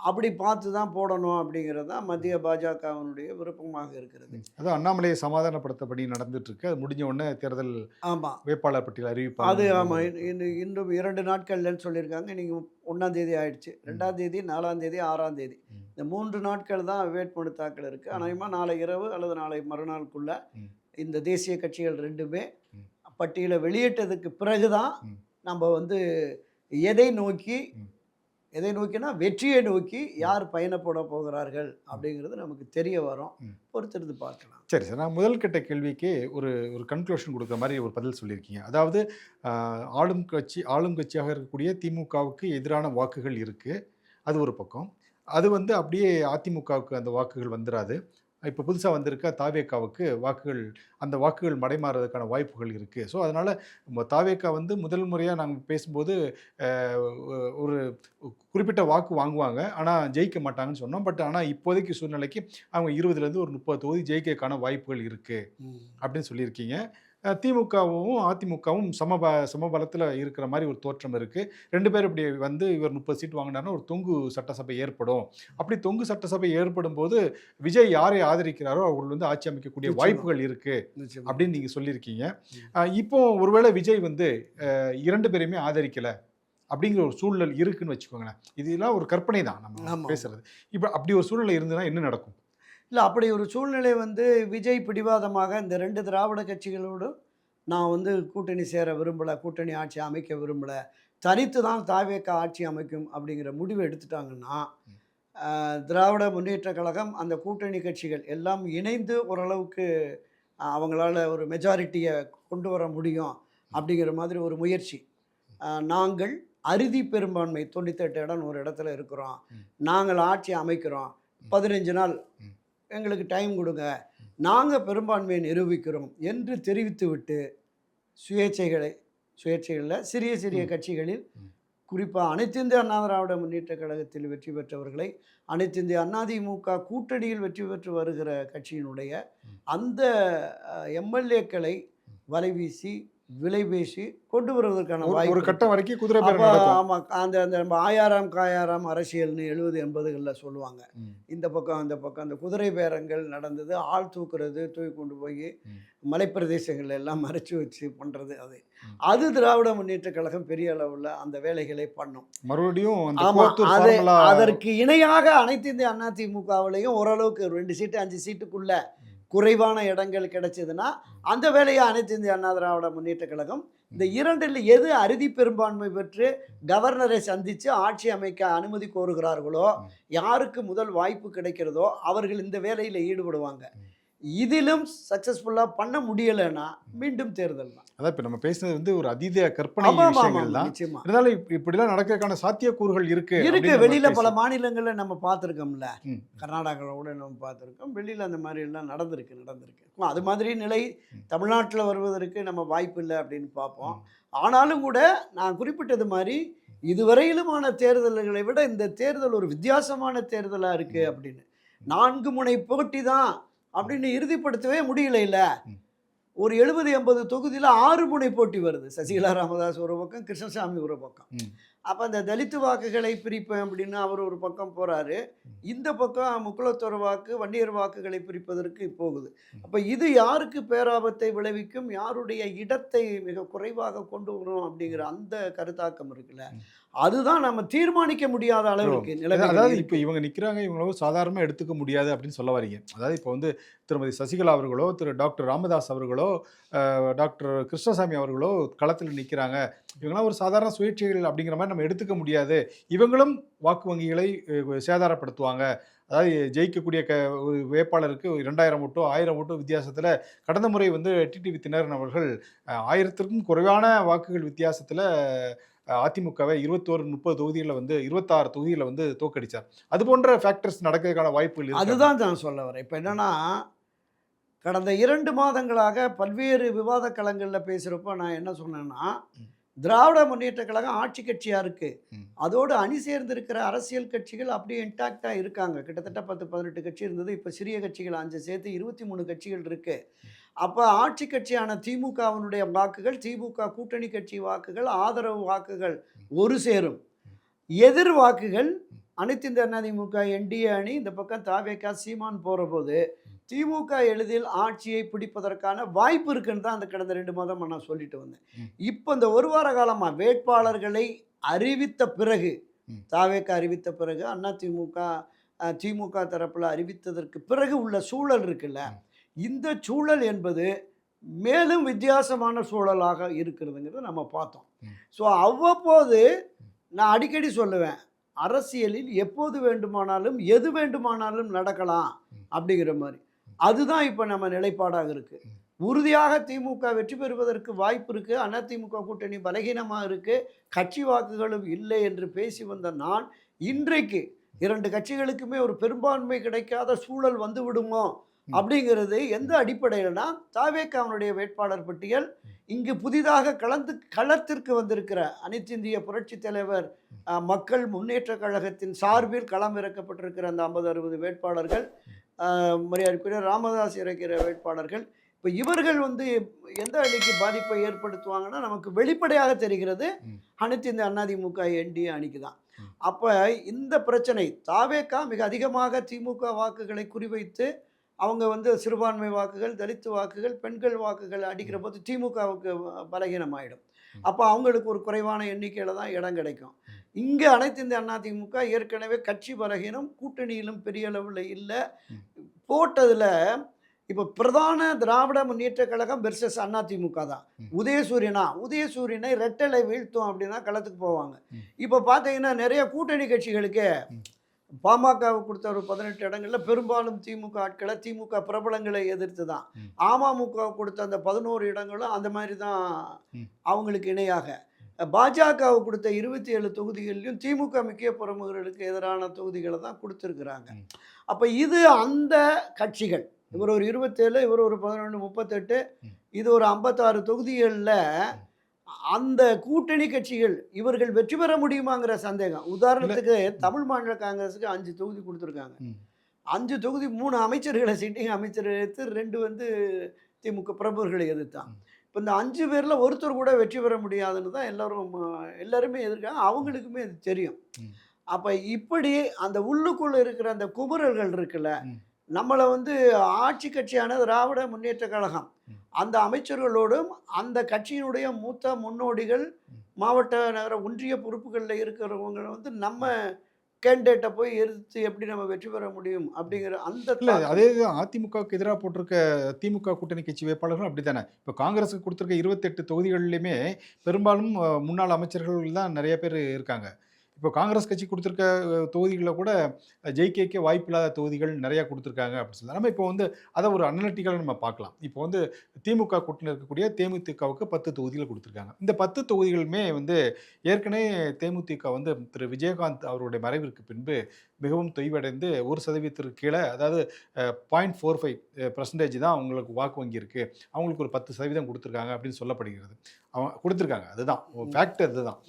அப்படி பார்த்து தான் போடணும் அப்படிங்கிறது தான் மத்திய பாஜகவினுடைய விருப்பமாக இருக்கிறது.
அதான் அண்ணாமலையை சமாதானப்படுத்தபடி நடந்துட்டு இருக்கு. அது முடிஞ்ச உடனே தேர்தல்
ஆமாம்,
வேட்பாளர் பட்டியல் அறிவிப்பாங்க.
அது ஆமாம். இன்னும் 2 நாட்கள்லன்னு சொல்லியிருக்காங்க. இன்னைக்கு 1ஆம் தேதி ஆயிடுச்சு. 2ஆம் தேதி, 4ஆம் தேதி, 6ஆம் தேதி, இந்த 3 நாட்கள் தான் வேட்புமனு தாக்கல் இருக்குது. அநேகமாக நாளை இரவு அல்லது நாளை மறுநாளுக்குள்ள இந்த தேசிய கட்சிகள் 2மே பட்டியலை வெளியிட்டதுக்கு பிறகு தான் நம்ம வந்து எதை நோக்கினா வெற்றியை நோக்கி யார் பயணப்பட போகிறார்கள் அப்படிங்கிறது நமக்கு தெரிய வரும். பொறுத்திருந்து பார்க்கலாம்.
சரி சார், நான் முதல் கட்ட கேள்விக்கு ஒரு கன்க்ளூஷன் கொடுக்குற மாதிரி ஒரு பதில் சொல்லியிருக்கீங்க. அதாவது ஆளும் கட்சியாக இருக்கக்கூடிய திமுகவுக்கு எதிரான வாக்குகள் இருக்குது, அது ஒரு பக்கம். அது வந்து அப்படியே அதிமுகவுக்கு அந்த வாக்குகள் வந்துடாது. இப்போ புதுசாக வந்திருக்க தாவேக்காவுக்கு அந்த வாக்குகள் மடைமாறதுக்கான வாய்ப்புகள் இருக்குது. ஸோ அதனால் தாவேக்கா வந்து முதல் முறையாக நாங்கள் பேசும்போது ஒரு குறிப்பிட்ட வாக்கு வாங்குவாங்க, ஆனால் ஜெயிக்க மாட்டாங்கன்னு சொன்னோம். பட் ஆனால் இப்போதைக்கு சூழ்நிலைக்கு அவங்க 20லேருந்து ஒரு 30 தொகுதி ஜெயிக்கிறதுக்கான வாய்ப்புகள் இருக்குது அப்படின்னு சொல்லியிருக்கீங்க. திமுகவும் அதிமுகவும் சமபலத்தில் இருக்கிற மாதிரி ஒரு தோற்றம் இருக்குது. 2 பேர் இப்படி வந்து இவர் 30 சீட் வாங்கினார்னா ஒரு தொங்கு சட்டசபை ஏற்படும். அப்படி தொங்கு சட்டசபை ஏற்படும் போது விஜய் யாரை ஆதரிக்கிறாரோ அவர்கள் வந்து ஆட்சி அமைக்கக்கூடிய வாய்ப்புகள் இருக்குது அப்படின்னு நீங்கள் சொல்லியிருக்கீங்க. இப்போ ஒருவேளை விஜய் வந்து 2 பேரையுமே ஆதரிக்கலை அப்படிங்கிற ஒரு சூழல் இருக்குன்னு வச்சுக்கோங்களேன். இதெல்லாம் ஒரு கற்பனை தான் நம்ம பேசுறது. இப்போ அப்படி ஒரு சூழ்நிலை இருந்ததுன்னா என்ன நடக்கும்?
இல்லை, அப்படி ஒரு சூழ்நிலை வந்து விஜய் பிடிவாதமாக இந்த 2 திராவிட கட்சிகளோடு நான் வந்து கூட்டணி சேர விரும்பலை, கூட்டணி ஆட்சி அமைக்க விரும்பலை, தனித்து தான் தாவேக்கா ஆட்சி அமைக்கும் அப்படிங்கிற முடிவு எடுத்துட்டாங்கன்னா திராவிட முன்னேற்ற கழகம் அந்த கூட்டணி கட்சிகள் எல்லாம் இணைந்து ஓரளவுக்கு அவங்களால ஒரு மெஜாரிட்டியை கொண்டு வர முடியும் அப்படிங்கிற மாதிரி ஒரு முயற்சி. நாங்கள் அறுதி பெரும்பான்மை 98 இடம் ஒரு இடத்துல இருக்கிறோம், நாங்கள் ஆட்சி அமைக்கிறோம், 15 நாள் எங்களுக்கு டைம் கொடுங்க, நாங்கள் பெரும்பான்மையை நிரூபிக்கிறோம் என்று தெரிவித்துவிட்டு சுயேட்சைகளில் சிறிய சிறிய கட்சிகளில் குறிப்பாக அனைத்து இந்திய அண்ணா திராவிட முன்னேற்ற கழகத்தில் வெற்றி பெற்றவர்களை, அனைத்து இந்திய அதிமுக கூட்டணியில் வெற்றி பெற்று வருகிற கட்சியினுடைய அந்த எம்எல்ஏக்களை வலைவீசி விலை பேசி கொண்டு வருவதற்கான வாய்ப்பு
ஒரு கட்டம் வரைக்கும் குதிரை.
ஆமாம், அந்த நம்ம ஆயாராம் காயாராம் அரசியல்னு 70-80களில் சொல்லுவாங்க. இந்த பக்கம் அந்த பக்கம் அந்த குதிரை பேரங்கள் நடந்தது. ஆள் தூக்குறது, தூக்கி கொண்டு போய் மலைப்பிரதேசங்கள் எல்லாம் மறைச்சி வச்சு பண்ணுறது. அது திராவிட முன்னேற்ற கழகம் பெரிய அளவில் அந்த வேலைகளை பண்ணும்.
மறுபடியும்
அதற்கு இணையாக அனைத்து இந்திய அதிமுகவிலையும் ஓரளவுக்கு 2 சீட்டு 5 சீட்டுக்குள்ள குறைவான இடங்கள் கிடைச்சதுன்னா அந்த வேலையை அனைத்து இந்திய அண்ணா திராவிட முன்னேற்ற கழகம் இந்த 2ல் எது அறுதி பெரும்பான்மை பெற்று கவர்னரை சந்தித்து ஆட்சி அமைக்க அனுமதி கோருகிறார்களோ, யாருக்கு முதல் வாய்ப்பு கிடைக்கிறதோ அவர்கள் இந்த வேலையில் ஈடுபடுவாங்க. இதிலும் சக்ஸஸ்ஃபுல்லாக பண்ண முடியலைன்னா மீண்டும் தேர்தல் தான்.
அதான் இப்போ நம்ம பேசுனது வந்து ஒரு அதீத கற்பனை விஷயங்கள் தான். இருந்தாலும் இப்படிலாம் நடக்கிறதுக்கான சாத்தியக்கூறுகள் இருக்கு.
வெளியில பல மாநிலங்களில் நம்ம பார்த்துருக்கோம்ல, கர்நாடகாவோட நம்ம பார்த்துருக்கோம், வெளியில் அந்த மாதிரி எல்லாம் நடந்திருக்கு. அது மாதிரி நிலை தமிழ்நாட்டில் வருவதற்கு நம்ம வாய்ப்பு இல்லை அப்படின்னு பார்ப்போம். ஆனாலும் கூட நான் குறிப்பிட்டது மாதிரி இதுவரையிலுமான தேர்தல்களை விட இந்த தேர்தல் ஒரு வித்தியாசமான தேர்தலாக இருக்குது அப்படின்னு 4 முனை போட்டி தான் அப்படின்னு இறுதிப்படுத்தவே முடியல. இல்லை, ஒரு 70-80 தொகுதியில் 6 முனை போட்டி வருது. சசிகலா ராமதாஸ் ஒரு பக்கம், கிருஷ்ணசாமி ஒரு பக்கம். அப்போ அந்த தலித்து வாக்குகளை பிரிப்பேன் அப்படின்னு அவர் ஒரு பக்கம் போகிறாரு, இந்த பக்கம் முக்குளத்தோர் வாக்கு, வன்னியர் வாக்குகளை பிரிப்பதற்கு போகுது. அப்போ இது யாருக்கு பேராபத்தை விளைவிக்கும், யாருடைய இடத்தை மிக குறைவாக கொண்டு வரும் அப்படிங்கிற அந்த கருத்தாக்கம் இருக்குல்ல, அதுதான் நம்ம தீர்மானிக்க முடியாத அளவுக்கு நிலைமை.
அதாவது இப்போ இவங்க நிற்கிறாங்க, இவங்களும் சாதாரணமாக எடுத்துக்க முடியாது அப்படின்னு சொல்ல வரீங்க. அதாவது இப்போ வந்து திருமதி சசிகலா அவர்களோ, திரு டாக்டர் ராமதாஸ் அவர்களோ, டாக்டர் கிருஷ்ணசாமி அவர்களோ களத்தில் நிற்கிறாங்க, இவங்களாம் ஒரு சாதாரண சுயேட்சைகள் அப்படிங்கிற மாதிரி நம்ம எடுத்துக்க முடியாது, இவங்களும் வாக்கு வங்கிகளை சேதாரப்படுத்துவாங்க. அதாவது ஜெயிக்கக்கூடிய ஒரு வேட்பாளருக்கு 2000 ஓட்டோ 1000 ஓட்டோ வித்தியாசத்தில் கடந்த முறை வந்து டிடிவி தினகரன் அவர்கள் 1000க்கும் குறைவான வாக்குகள் வித்தியாசத்தில் அதிமுகவை 21-30 தொகுதிகளில் வந்து 26 தொகுதியில் வந்து தோக்கடிச்சார். அது போன்ற ஃபேக்டர்ஸ் நடக்கிறதுக்கான வாய்ப்புகள்.
அதுதான் நான் சொல்ல வரேன். இப்போ என்னன்னா, கடந்த 2 மாதங்களாக பல்வேறு விவாத களங்களில் பேசுகிறப்போ நான் என்ன சொன்னேன்னா, திராவிட முன்னேற்ற கழகம் ஆட்சி கட்சியாக இருக்குது.
ம்.
அதோடு அணி சேர்ந்திருக்கிற அரசியல் கட்சிகள் அப்படியே இன்டாக்டாக இருக்காங்க. கிட்டத்தட்ட 10, 18 கட்சி இருந்தது. இப்போ சிறிய கட்சிகள் 5 சேர்த்து 23 கட்சிகள் இருக்குது. அப்போ ஆட்சி கட்சியான திமுகவினுடைய வாக்குகள், திமுக கூட்டணி கட்சி வாக்குகள், ஆதரவு வாக்குகள் ஒரு சேரும். எதிர் வாக்குகள் அனைத்து இந்திய அண்ணா திமுக என்டிஏ அணி, இந்த பக்கம் தாவேகா சீமான் போகிறபோது திமுக எளிதில் ஆட்சியை பிடிப்பதற்கான வாய்ப்பு இருக்குன்னு தான் அந்த கடந்த 2 மாதமாக நான் சொல்லிட்டு வந்தேன். இப்போ இந்த ஒரு வார காலமாக வேட்பாளர்களை அறிவித்த பிறகு, தாவேகா அறிவித்த பிறகு, அண்ணா திமுக திமுக தரப்பில் அறிவித்ததற்கு பிறகு உள்ள சூழல் இருக்குல்ல, இந்த சூழல் என்பது மேலும் வித்தியாசமான சூழலாக இருக்கிறதுங்கிறத நம்ம பார்த்தோம். ஸோ அவ்வப்போது நான் அடிக்கடி சொல்லுவேன், அரசியலில் எப்போது வேண்டுமானாலும் எது வேண்டுமானாலும் நடக்கலாம் அப்படிங்கிற மாதிரி. அதுதான் இப்போ நம்ம நிலைப்பாடாக இருக்குது. உறுதியாக திமுக வெற்றி பெறுவதற்கு வாய்ப்பு இருக்குது, அதிமுக கூட்டணி பலகீனமாக இருக்குது, கட்சி வாக்குகளும் இல்லை என்று பேசி வந்த நான் இன்றைக்கு 2 கட்சிகளுக்குமே ஒரு பெரும்பான்மை கிடைக்காத சூழல் வந்து விடுமோ அப்படிங்கிறது எந்த அடிப்படையில்னா, தாவேகாவுடைய வேட்பாளர் பட்டியல் இங்கு புதிதாக களத்திற்கு வந்திருக்கிற அனைத்து இந்திய புரட்சி தலைவர் மக்கள் முன்னேற்ற கழகத்தின் சார்பில் களம் இறக்கப்பட்டிருக்கிற அந்த 50-60 வேட்பாளர்கள், மரியாதைக்குரிய ராமதாஸ் இறக்கிற வேட்பாளர்கள், இப்போ இவர்கள் வந்து எந்த அணிக்கு பாதிப்பை ஏற்படுத்துவாங்கன்னா நமக்கு வெளிப்படையாக தெரிகிறது அனைத்து இந்த அதிமுக என்டிஏ அணிக்கு தான். அப்போ இந்த பிரச்சனை தாவேகா மிக அதிகமாக திமுக வாக்குகளை குறிவைத்து அவங்க வந்து சிறுபான்மை வாக்குகள், தலித்து வாக்குகள், பெண்கள் வாக்குகள் அடிக்கிற போது திமுகவுக்கு பலகீனமாயிடும். அப்போ அவங்களுக்கு ஒரு குறைவான எண்ணிக்கையில் தான் இடம் கிடைக்கும். இங்கே அனைத்து இந்த அதிமுக ஏற்கனவே கட்சி பலகீனம், கூட்டணியிலும் பெரிய அளவில் இல்லை. போட்டதில் இப்போ பிரதான திராவிட முன்னேற்ற கழகம் வெர்சஸ் அதிமுக தான். உதயசூரியனை ரெட்டலை வீழ்த்தும் அப்படின்னா களத்துக்கு போவாங்க. இப்போ பார்த்தீங்கன்னா நிறைய கூட்டணி கட்சிகளுக்கு பாமகவுக்கு கொடுத்த ஒரு 18 இடங்களில் பெரும்பாலும் திமுக ஆட்களை, திமுக பிரபலங்களை எதிர்த்து தான். அமமுக கொடுத்த அந்த 11 இடங்களும் அந்த மாதிரி தான் அவங்களுக்கு இணையாக. பாஜகவுக்கு கொடுத்த 27 தொகுதிகளிலும் திமுக முக்கிய பிரமுகர்களுக்கு எதிரான தொகுதிகளை தான் கொடுத்துருக்குறாங்க. அப்போ இது அந்த கட்சிகள், இவர் ஒரு 27, இவர் ஒரு 11, 38, இது ஒரு 56 தொகுதிகளில் அந்த கூட்டணி கட்சிகள் இவர்கள் வெற்றி பெற முடியுமாங்கிற சந்தேகம். உதாரணத்துக்கு தமிழ் மாநில காங்கிரஸுக்கு 5 தொகுதி கொடுத்துருக்காங்க. 5 தொகுதி 3 அமைச்சர்களை சிட்டிங் அமைச்சர் எதிர்த்து 2 வந்து திமுக பிரபுகளை எதிர்த்தான். இப்போ இந்த 5 பேரில் ஒருத்தர் கூட வெற்றி பெற முடியாதுன்னு தான் எல்லாருமே எதிர்க்காங்க. அவங்களுக்குமே அது தெரியும். அப்போ இப்படி அந்த உள்ளுக்குள்ளே இருக்கிற அந்த குமுறல்கள் இருக்குல்ல, நம்மளை வந்து ஆட்சி கட்சியான திராவிட முன்னேற்ற கழகம் அந்த அமைச்சர்களோடும் அந்த கட்சியினுடைய மூத்த முன்னோடிகள், மாவட்ட நகர ஒன்றிய பொறுப்புகளில் இருக்கிறவங்க வந்து நம்ம கேண்டிடேட்டை போய் எதிர்த்து எப்படி நம்ம வெற்றி பெற முடியும் அப்படிங்கிற அந்த
அதே அதிமுகவுக்கு எதிராக போட்டிருக்க திமுக கூட்டணி கட்சி வேட்பாளர்களும் அப்படி தானே. இப்போ காங்கிரஸுக்கு கொடுத்துருக்க 28 தொகுதிகளிலுமே பெரும்பாலும் முன்னாள் அமைச்சர்கள் தான் நிறைய பேர் இருக்காங்க. இப்போ காங்கிரஸ் கட்சி கொடுத்துருக்க தொகுதிகளில் கூட ஜெயிக்க வாய்ப்பில்லாத தொகுதிகள் நிறையா கொடுத்துருக்காங்க அப்படின்னு சொல்லலாம். நம்ம இப்போ வந்து அதை ஒரு அனலிட்டிக்கலாக நம்ம பார்க்கலாம். இப்போ வந்து திமுக கூட்டணியில் இருக்கக்கூடிய தேமுதிகவுக்கு 10 தொகுதிகள் கொடுத்துருக்காங்க. இந்த 10 தொகுதிகளுமே வந்து ஏற்கனவே தேமுதிக வந்து திரு விஜயகாந்த் அவருடைய மறைவிற்கு பின்பு மிகவும் தொய்வடைந்து 1% கீழே, அதாவது 0.45% தான் அவங்களுக்கு வாக்கு வங்கி இருக்குது, அவங்களுக்கு ஒரு 10% கொடுத்துருக்காங்க அப்படின்னு சொல்லப்படுகிறது. அவங்க கொடுத்துருக்காங்க, அதுதான் ஃபேக்ட், அதுதான்.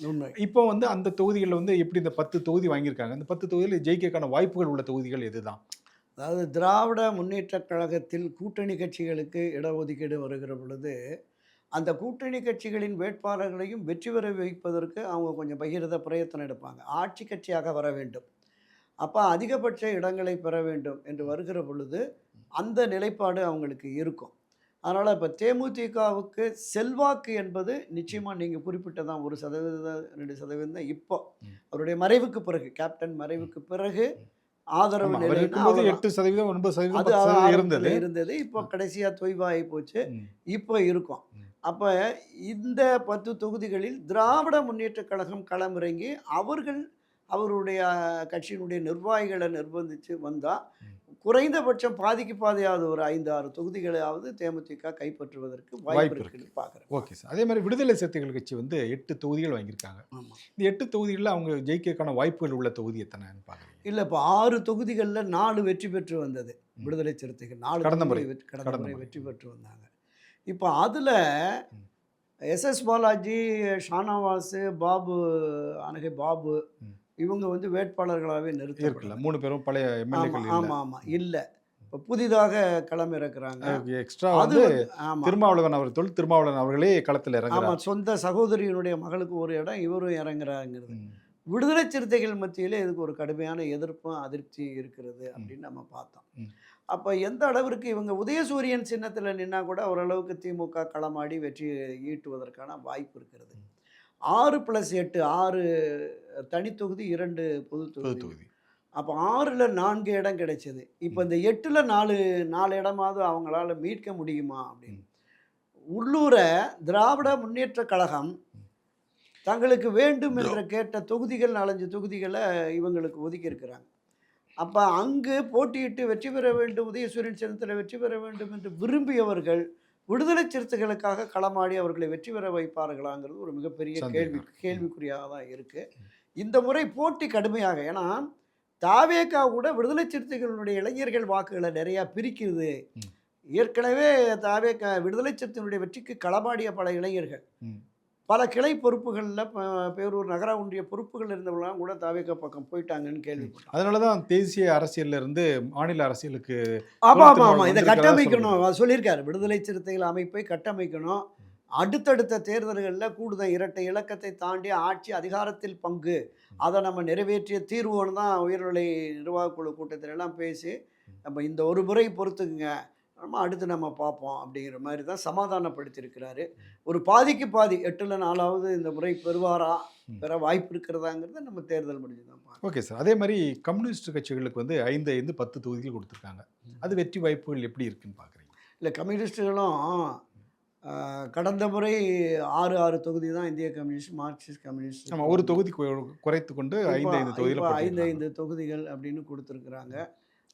இப்போ வந்து அந்த தொகுதிகளில் வந்து எப்படி இந்த 10 தொகுதி வாங்கியிருக்காங்க, இந்த 10 தொகுதியில் ஜெயிக்கிறதுக்கான வாய்ப்புகள் உள்ள தொகுதிகள் எதுதான்?
அதாவது திராவிட முன்னேற்ற கழகத்தில் கூட்டணி கட்சிகளுக்கு இடஒதுக்கீடு வருகிற பொழுது அந்த கூட்டணி கட்சிகளின் வேட்பாளர்களையும் வெற்றி பெற வைப்பதற்கு அவங்க கொஞ்சம் பகிரத பிரயத்தனம் எடுப்பாங்க. ஆட்சி கட்சியாக வர வேண்டும், அப்போ அதிகபட்ச இடங்களை பெற வேண்டும் என்று வருகிற பொழுது அந்த நிலைப்பாடு அவங்களுக்கு இருக்கும். அதனால் இப்போ தேமுதிகவுக்கு செல்வாக்கு என்பது நிச்சயமாக நீங்கள் குறிப்பிட்டதான் 1%, 2% தான். இப்போ அவருடைய மறைவுக்கு பிறகு, கேப்டன் மறைவுக்கு பிறகு ஆதரவு நிலை
8%, 9%
இருந்தது. இப்போ கடைசியாக தொய்வாகி போச்சு, இப்போ இருக்கும். அப்போ இந்த 10 தொகுதிகளில் திராவிட முன்னேற்ற கழகம் களமிறங்கி அவருடைய கட்சியினுடைய நிர்வாகிகளை நிர்பந்தித்து வந்தால் குறைந்தபட்சம் பாதியாவது ஒரு 5-6 தொகுதிகளாவது தேமுதிக கைப்பற்றுவதற்கு வாய்ப்பு இருக்குன்னு பார்க்குறேன்.
Okay sir. அதே மாதிரி விடுதலை சிறுத்தைகள் கட்சி வந்து 8 தொகுதிகள் வாங்கியிருக்காங்க. இந்த 8 தொகுதிகளில் அவங்க ஜெயிக்கிறதுக்கான வாய்ப்புகள் உள்ள தொகுதி எத்தனைன்னு பார்க்குறேன்.
இல்லை, இப்போ 6 தொகுதிகளில் 4 வெற்றி பெற்று வந்தது விடுதலை சிறுத்தைகள். 4 கடந்த முறை வெற்றி பெற்று வந்தாங்க. இப்போ அதில் எஸ்எஸ் பாலாஜி, ஷானவாஸ், பாபு, அனகை பாபு
ம்.
இவங்க வந்து வேட்பாளர்களாகவே
இருக்குல்ல
நிறுத்தப்படல.
3 பேரும் பழைய எம்எல்ஏக்கள்
ஆமாம்
இல்ல.
ஆமாம் ஆமாம் இல்லை. இப்போ புதிதாக களமிறக்குறாங்க.
எக்ஸ்ட்ரா
அது
வந்து
வந்து ஆமாம்
திருமாவளவன் அவர் திருமாவளவன் அவர்களே களத்தில் இறங்குறார்.
ஆமாம், சொந்த சகோதரியினுடைய மகளுக்கு ஒரு இடம், இவரும் இறங்குறாங்கிறது.
ம்.
விடுதலை சிறுத்தைகள் மத்தியில் இதுக்கு ஒரு கடுமையான எதிர்ப்பும் அதிருப்தி இருக்கிறது அப்படின்னு நம்ம பார்த்தோம்.
ம்.
அப்போ எந்த அளவிற்கு இவங்க உதயசூரியன் சின்னத்தில் நின்னா கூட ஓரளவுக்கு திமுக களமாடி வெற்றி ஈட்டுவதற்கான வாய்ப்பு இருக்கிறது. 6+8 6 தனித்தொகுதி, 2 பொது
பொது
தொகுதி.
தொகுதி.
அப்போ 6ல் 4 இடம் கிடைச்சது. இப்போ இந்த 8ல் 4 இடமாவது அவங்களால மீட்க முடியுமா அப்படின்னு. உள்ளூரை திராவிட முன்னேற்ற கழகம் தங்களுக்கு வேண்டும் என்ற கேட்ட தொகுதிகள் 4-5 தொகுதிகளை இவங்களுக்கு ஒதுக்கி இருக்கிறாங்க. அப்போ அங்கு போட்டியிட்டு வெற்றி பெற வேண்டும், உதயசூரியன் சின்னத்தில் வெற்றி பெற வேண்டும் என்று விரும்பியவர்கள் விடுதலை சிறுத்தைகளுக்காக களமாடி அவர்களை வெற்றி பெற வைப்பார்களாங்கிறது ஒரு மிகப்பெரிய
சந்தேகம்.
கேள்விக்குறியாக தான் இருக்குது. இந்த முறை போட்டி கடுமையாக, ஏன்னா தாவேகா கூட விடுதலை சிறுத்தைகளுடைய இளைஞர்கள் வாக்குகளை நிறையா பிரிக்குது.
ம்.
ஏற்கனவே தாவேகா விடுதலை சிறுத்தைகளுடைய வெற்றிக்கு களமாடிய பல இளைஞர்கள்
ம்.
பல கிளை பொறுப்புகளில் பேரூர் நகர ஒன்றிய பொறுப்புகள் இருந்தவங்களாம் கூட தாவேகா பக்கம் போயிட்டாங்கன்னு கேள்விப்பட்டோம்.
அதனால தான் தேசிய அரசியல்ல இருந்து மாநில அரசியலுக்கு
ஆமாம் ஆமாம், இதை
வந்திருக்கிறதா
கட்டமைக்கணும் சொல்லியிருக்காரு. விடுதலை சிறுத்தைகள் அமைப்பை கட்டமைக்கணும். அடுத்தடுத்த தேர்தல்களில் கூடுதல் இரட்டை இலக்கத்தை தாண்டி ஆட்சி அதிகாரத்தில் பங்கு, அதை நம்ம நிறைவேற்றிய தீர்வோன்னு தான் உயர்நிலை நிர்வாகக்குழு கூட்டத்தில் எல்லாம் பேசி, நம்ம இந்த ஒரு முறை பொறுத்துக்குங்க, அடுத்து நம்ம பார்ப்போம் அப்படிங்கிற மாதிரி தான் சமாதானப்படுத்தியிருக்கிறாரு. ஒரு பாதிக்கு பாதி 8ல் 4 இந்த முறை பெறுவாரா, பெற வாய்ப்பு இருக்கிறதாங்கிறத நம்ம தேர்தல் முடிஞ்சு தான் பார்க்கணும்.
Okay sir. அதே மாதிரி கம்யூனிஸ்ட் கட்சிகளுக்கு வந்து 5 10 தொகுதிகள் கொடுத்துருக்காங்க. அது வெற்றி வாய்ப்புகள் எப்படி இருக்குன்னு பார்க்குறீங்க?
இல்லை, கம்யூனிஸ்ட்டுகளும் கடந்த முறை 6 தொகுதி தான் இந்திய கம்யூனிஸ்ட், மார்க்சிஸ்ட் கம்யூனிஸ்ட்.
நம்ம ஒரு தொகுதி குறைத்து கொண்டு 5 தொகுதியில்
5 தொகுதிகள் அப்படின்னு கொடுத்துருக்குறாங்க.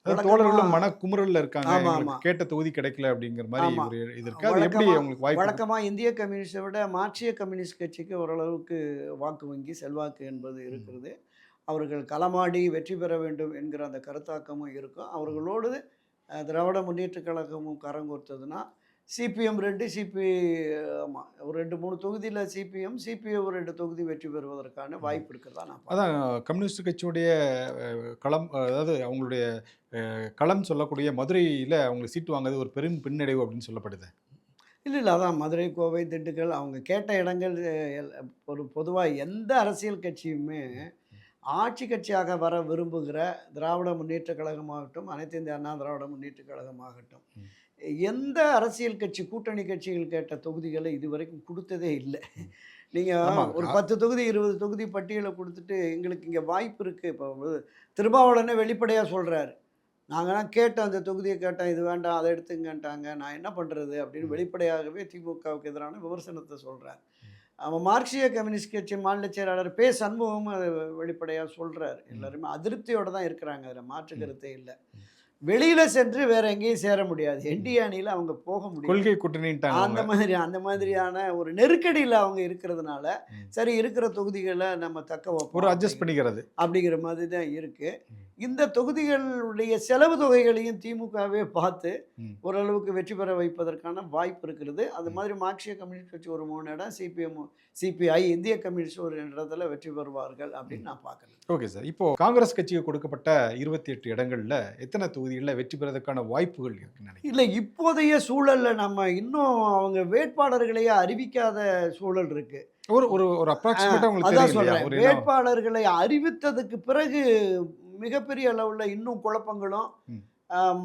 தோழர்களும் மன குமுறல்ல இருக்காங்க.
ஆமா,
எங்களுக்கு
ஆமா.
கேட்ட தொகுதி கிடைக்கல அப்படிங்கிற மாதிரி
ஆமா.
ஒரு இது இருக்கு. அது எப்படி உங்களுக்கு வாய்ப்பு?
வழக்கமாக இந்திய கம்யூனிஸ்டை விட மார்க்சிய கம்யூனிஸ்ட் கட்சிக்கு ஓரளவுக்கு வாக்கு வங்கி, செல்வாக்கு என்பது இருக்கிறது. அவர்கள் களமாடி வெற்றி பெற வேண்டும் என்கிற அந்த கருத்தாக்கமும் இருக்கும். அவர்களோடு திராவிட முன்னேற்ற கழகமும் கரங்கோர்த்ததுன்னா சிபிஎம் 2, ஆமாம் ஒரு 2-3 தொகுதியில் சிபிஐ ஒரு 2 தொகுதி வெற்றி பெறுவதற்கான வாய்ப்பு இருக்கிறதா நான் பார்க்கிறேன்.
அதான் கம்யூனிஸ்ட் கட்சியுடைய களம், அதாவது அவங்களுடைய களம் சொல்லக்கூடிய மதுரையில் அவங்களுக்கு சீட்டு வாங்குறது ஒரு பெரும் பின்னடைவு அப்படின்னு சொல்லப்படுது.
இல்லை, அதான் மதுரை, கோவை, திண்டுக்கல் அவங்க கேட்ட இடங்கள். ஒரு பொதுவாக எந்த அரசியல் கட்சியுமே ஆட்சி கட்சியாக வர விரும்புகிற திராவிட முன்னேற்ற கழகமாகட்டும், அனைத்து இந்திய அண்ணா திராவிட முன்னேற்ற கழகமாகட்டும், எந்த அரசியல் கட்சி கூட்டணி கட்சிகள் கேட்ட தொகுதிகளை இதுவரைக்கும் கொடுத்ததே இல்லை. நீங்கள் ஒரு 10 தொகுதி 20 தொகுதி பட்டியலை கொடுத்துட்டு எங்களுக்கு இங்கே வாய்ப்பு இருக்குது. இப்போ திருமாவளவனே வெளிப்படையாக சொல்கிறாரு, நாங்கள்லாம் கேட்டோம், அந்த தொகுதியை கேட்டோம், இது வேண்டாம் அதை எடுத்துங்கன்ட்டாங்க, நான் என்ன பண்ணுறது அப்படின்னு வெளிப்படையாகவே திமுகவுக்கு எதிரான விமர்சனத்தை சொல்கிறார். அவன் மார்க்சிய கம்யூனிஸ்ட் கட்சி மாநில செயலாளர் பே. சண்முகமும் அதை வெளிப்படையாக சொல்கிறார். எல்லாருமே அதிருப்தியோடு தான் இருக்கிறாங்க, அதில் மாற்று கருத்தே இல்லை. வெளியில் சென்று வேறு எங்கேயும் சேர முடியாது, என்டிஏ அணியில் அவங்க போக முடியும்,
கொள்கை கூட்டணிட்டாங்க.
அந்த மாதிரியான ஒரு நெருக்கடியில் அவங்க இருக்கிறதுனால சரி இருக்கிற தொகுதிகளை நம்ம தக்க வைப்போம்,
ஒரு அட்ஜஸ்ட் பண்ணிக்கிறது
அப்படிங்கிற மாதிரி தான் இருக்குது. இந்த தொகுதிகளுடைய செலவு தொகைகளையும் திமுகவே பார்த்து ஓரளவுக்கு வெற்றி பெற வைப்பதற்கான வாய்ப்பு இருக்கிறது. அது மாதிரி மார்க்சிய கம்யூனிஸ்ட் கட்சி ஒரு 3 இடம், சிபிஐ இந்திய கம்யூனிஸ்ட் ஒரு 2 இடத்துல வெற்றி பெறுவார்கள் அப்படின்னு நான் பார்க்குறேன்.
Okay sir. இப்போ காங்கிரஸ் கட்சிக்கு கொடுக்கப்பட்ட 28 இடங்கள்ல எத்தனை தொகுதிகளில் வெற்றி பெறதுக்கான வாய்ப்புகள் இருக்குன்னு நினைக்கிறேன்?
இல்லை, இப்போதைய சூழலில் நம்ம இன்னும் அவங்க வேட்பாளர்களையே அறிவிக்காத சூழல் இருக்கு.
ஒரு அப்ராக்சிமேட்டா உங்களுக்கு
அதான்
தெரியும் இல்லையா?
சொல்றேன், வேட்பாளர்களை அறிவித்ததுக்கு பிறகு மிகப்பெரிய அளவில் இன்னும் குழப்பங்களும்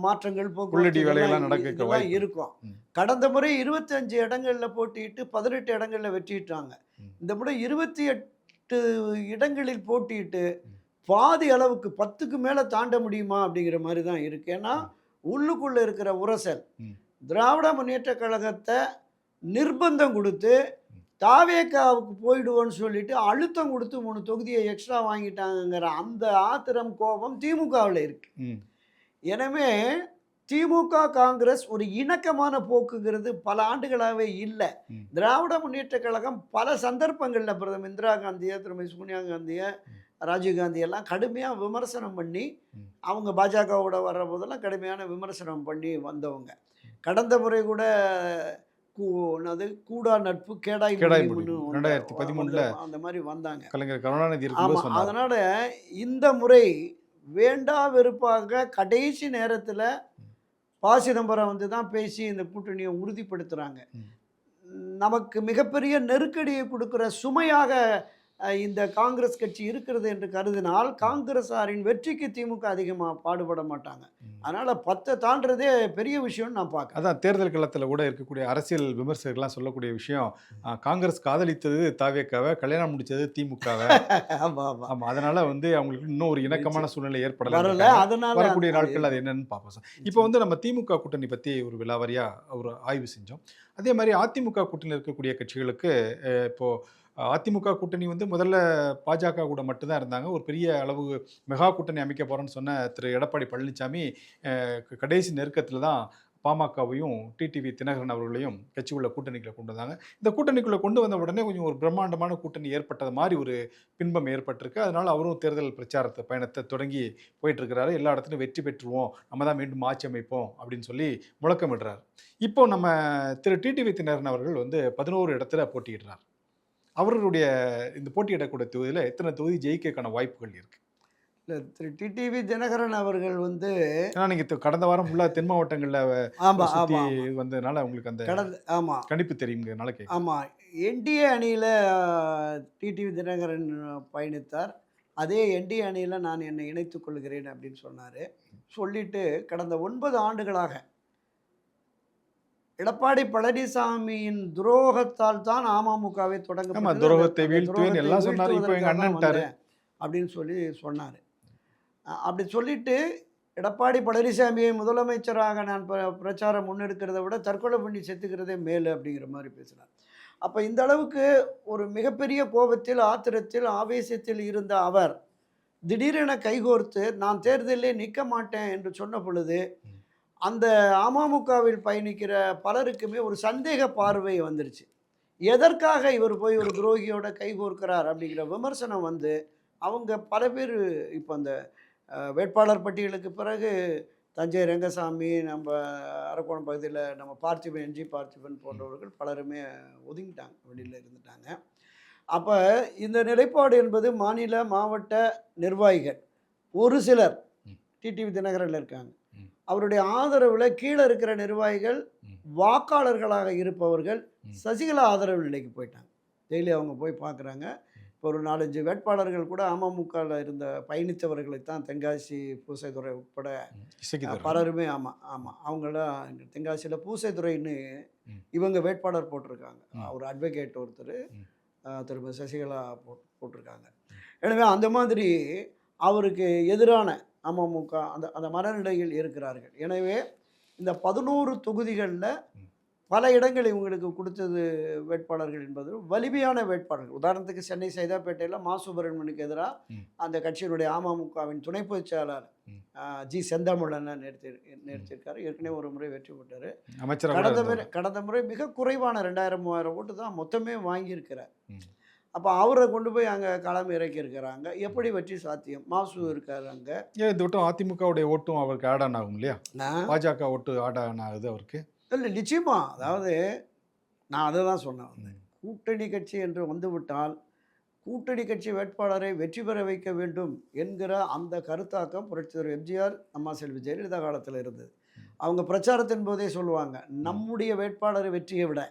மாற்றங்கள்
உள்ளடி வேலைகள்லாம் நடக்க
இதெல்லாம் இருக்கும். கடந்த முறை 25 இடங்களில் போட்டியிட்டு 18 இடங்களில் வெற்றிட்டாங்க. இந்த முறை 28 இடங்களில் போட்டியிட்டு பாதி அளவுக்கு 10க்கு மேலே தாண்ட முடியுமா அப்படிங்கிற மாதிரி தான் இருக்கு. ஏன்னா உள்ளுக்குள்ளே இருக்கிற உரசல் திராவிட முன்னேற்ற கழகத்தை நிர்பந்தம் கொடுத்து தாவேக்காவுக்கு போயிடுவோன்னு சொல்லிட்டு அழுத்தம் கொடுத்து 3 தொகுதியை எக்ஸ்ட்ரா வாங்கிட்டாங்கிற அந்த ஆத்திரம், கோபம் திமுகவில் இருக்கு. எனவே திமுக காங்கிரஸ் ஒரு இணக்கமான போக்குங்கிறது பல ஆண்டுகளாகவே இல்லை. திராவிட முன்னேற்ற கழகம் பல சந்தர்ப்பங்களில் பிரதமர் இந்திரா காந்தியை, திருமதி சோனியா காந்தியை, ராஜீவ்காந்தி எல்லாம் கடுமையாக விமர்சனம் பண்ணி, அவங்க பாஜகவோட வர்ற போதெல்லாம் கடுமையான விமர்சனம் பண்ணி வந்தவங்க. கடந்த முறை கூட என்னது கூடா நட்பு கேடாய்
கேடாய்
முடியும்னு
முடியும்.
ஒன்று
2013ல
அந்த மாதிரி வந்தாங்க.
கலைஞர் கருணாநிதி இருக்கும்போது
ஆமா.
சொன்னார்.
அதனால இந்த முறை வேண்டா வெறுப்பாக கடைசி நேரத்துல ப. சிதம்பரம் வந்து தான் பேசி இந்த கூட்டணியை உறுதிப்படுத்துறாங்க.
ம்.
நமக்கு மிகப்பெரிய நெருக்கடியை கொடுக்கிற சுமையாக இந்த காங்கிரஸ் கட்சி இருக்கிறது என்று கருதினால் காங்கிரஸாரின் வெற்றிக்கு திமுக அதிகமாக பாடுபட மாட்டாங்க.
ம்.
அதனால 10 தாண்டறதே பெரிய விஷயம்னு நான் பார்க்குறேன்.
அதான் தேர்தல் களத்தில் கூட இருக்கக்கூடிய அரசியல் விமர்சகர்கள்லாம் சொல்லக்கூடிய விஷயம், காங்கிரஸ் காதலித்தது தாவேக்காவை, கல்யாணம் முடிச்சது திமுகவை.
ஆமா ஆமா.
ஆமா. அதனால வந்து அவங்களுக்கு இன்னும் ஒரு இணக்கமான சூழ்நிலை ஏற்படல.
வரல. அதனால
வரக்கூடிய நாட்கள் அது என்னன்னு பார்ப்போம் சார். இப்போ வந்து நம்ம திமுக கூட்டணி பத்தி ஒரு விலாவாரியா ஒரு ஆய்வு செஞ்சோம். அதே மாதிரி அதிமுக கூட்டணியில் இருக்கக்கூடிய கட்சிகளுக்கு இப்போ அதிமுக கூட்டணி வந்து முதல்ல பாஜக கூட மட்டும்தான் இருந்தாங்க. ஒரு பெரிய அளவு மெகா கூட்டணி அமைக்க போறோம்னு சொன்ன திரு எடப்பாடி பழனிசாமி கடைசி நெருக்கத்தில் தான் பாமகவையும் டிடிவி தினகரன் அவர்களையும் கட்சிக்குள்ள கூட்டணிக்குள்ள கொண்டு வந்தாங்க. இந்த கூட்டணிக்குள்ள கொண்டு வந்த உடனே கொஞ்சம் ஒரு பிரம்மாண்டமான கூட்டணி ஏற்பட்டது மாதிரி ஒரு பின்பம் ஏற்பட்டிருக்கு. அதனால அவரும் தேர்தல் பிரச்சாரத்தை பயணத்தை தொடங்கி போயிட்டு இருக்கிறாரு. எல்லா இடத்துலையும் வெற்றி பெற்றுவோம், நம்ம தான் மீண்டும் ஆட்சி அமைப்போம் அப்படின்னு சொல்லி முழக்கமிடுறாரு. இப்போ நம்ம திரு டிடிவி தினகரன் அவர்கள் வந்து 11 இடத்துல போட்டியிடுறார். அவர்களுடைய இந்த போட்டியிடக்கூடிய தொகுதியில் எத்தனை தொகுதி ஜெயிக்கிறதுக்கான வாய்ப்புகள் இருக்கு?
இல்ல, திரு டிடிவி தினகரன் அவர்கள் வந்து
ஏன்னா நீங்க கடந்த வாரம் ஃபுல்லாக தென் மாவட்டங்களில்
ஆமா
சுற்றி
ஆமா
வந்ததுனால உங்களுக்கு அந்த
கடந்த ஆமா
கணிப்பு தெரியுங்கிறதுனால கேட்குறேன்.
ஆமா என்டிஏ அணியில் டிடிவி தினகரன் பயணித்தார். அதே என்டிஏ அணியில் நான் என்னை இணைத்துக் கொள்கிறேன் அப்படின்னு சொன்னார். சொல்லிட்டு கடந்த 9 ஆண்டுகளாக எடப்பாடி பழனிசாமியின் துரோகத்தால் தான் அமமுகவை
ஆமா,
தொடங்கப்பட்டது.
துரோகத்தை
அந்த
வீழ்த்துவேன்
துரோகத்தை
எல்லாம் சொன்னார். இப்போ எங்க
வீழ்த்துவதற்காக தான்
அண்ணன்ட்டாரு.
வந்தேன் அப்படின்னு சொல்லி சொன்னார். அப்படி சொல்லிட்டு எடப்பாடி பழனிசாமியை முதலமைச்சராக நான் பிரச்சாரம் முன்னெடுக்கிறத விட தற்கொலை பண்ணி செத்துக்கிறதே மேலு அப்படிங்கிற மாதிரி பேசினார். அப்போ இந்த அளவுக்கு ஒரு மிகப்பெரிய கோபத்தில், ஆத்திரத்தில், ஆவேசத்தில் இருந்த அவர் திடீரென கைகோர்த்து நான் தேர்தலிலே நிற்க மாட்டேன் என்று சொன்ன பொழுது அந்த அமமுகவில் பயணிக்கிற பலருக்குமே ஒரு சந்தேக பார்வை வந்துருச்சு. எதற்காக இவர் போய் ஒரு துரோகியோட கைகோர்க்கிறார் அப்படிங்கிற விமர்சனம் வந்து அவங்க பல பேர் இப்போ அந்த வேட்பாளர் பட்டியலுக்கு பிறகு தஞ்சை ரங்கசாமி, நம்ம அரக்கோணம் பகுதியில் நம்ம பார்த்திபன், என்ஜி பார்த்திபன் போன்றவர்கள் பலருமே ஒதுங்கிட்டாங்க, வெளியில் இருந்துட்டாங்க. அப்போ இந்த நிலைப்பாடு என்பது மாநில மாவட்ட நிர்வாகிகள் ஒரு சிலர் டிடிவி தினகரன் இருக்காங்க, அவருடைய ஆதரவில் கீழே இருக்கிற நிர்வாகிகள் வாக்காளர்களாக இருப்பவர்கள் சசிகலா ஆதரவு நிலைக்கு போயிட்டாங்க. டெய்லி அவங்க போய் பார்க்குறாங்க. இப்போ ஒரு 4-5 வேட்பாளர்கள் கூட அமமுகவில் இருந்த பயணித்தவர்களை தான் தென்காசி பூசைத்துறை உட்பட பலருமே அவங்களாம் தென்காசியில் பூசைத்துறைன்னு இவங்க வேட்பாளர் போட்டிருக்காங்க. ஒரு அட்வொகேட் ஒருத்தர் திரும்ப சசிகலா போட்டிருக்காங்க. எனவே அந்த மாதிரி அவருக்கு எதிரான அமமுக அந்த மனநிலையில் இருக்கிறார்கள். எனவே இந்த 11 தொகுதிகளில் பல இடங்கள் இவங்களுக்கு கொடுத்தது வேட்பாளர்கள் என்பது வலிமையான வேட்பாளர்கள். உதாரணத்துக்கு சென்னை சைதாப்பேட்டையில் மா சுப்பிரமணியனுக்கு எதிராக அந்த கட்சியினுடைய அமமுகவின் துணை பொதுச் செயலாளர் ஜி செந்தாமொழனை நிறுத்தியிருக்காரு. ஏற்கனவே ஒரு முறை வெற்றி பெற்றார். கடந்த முறை மிக குறைவான 2000-3000 ஓட்டு தான் மொத்தமே வாங்கியிருக்கிறார். அப்போ அவரை கொண்டு போய் அங்கே களம் இறக்கி இருக்கிறாங்க. எப்படி வெற்றி சாத்தியம்? மாசு இருக்காரு அங்கே.
ஏன் இந்த வட்டம் அதிமுகவுடைய ஓட்டும் அவருக்கு ஆட் ஆன் ஆகும் இல்லையா? பாஜக ஓட்டு ஆட் ஆன் ஆகுது அவருக்கு.
இல்லை, நிச்சயமா. அதாவது நான் அதை தான் சொன்னேன். கூட்டணி கட்சி என்று வந்துவிட்டால் கூட்டணி கட்சி வேட்பாளரை வெற்றி பெற வைக்க வேண்டும் என்கிற அந்த கருத்தாக்கம் புரட்சித்தலைவர் எம்ஜிஆர், அம்மா செல்வி ஜெயலலிதா காலத்தில் இருந்தது. அவங்க பிரச்சாரத்தின் போதே சொல்லுவாங்க, நம்முடைய வேட்பாளர் வெற்றியை விட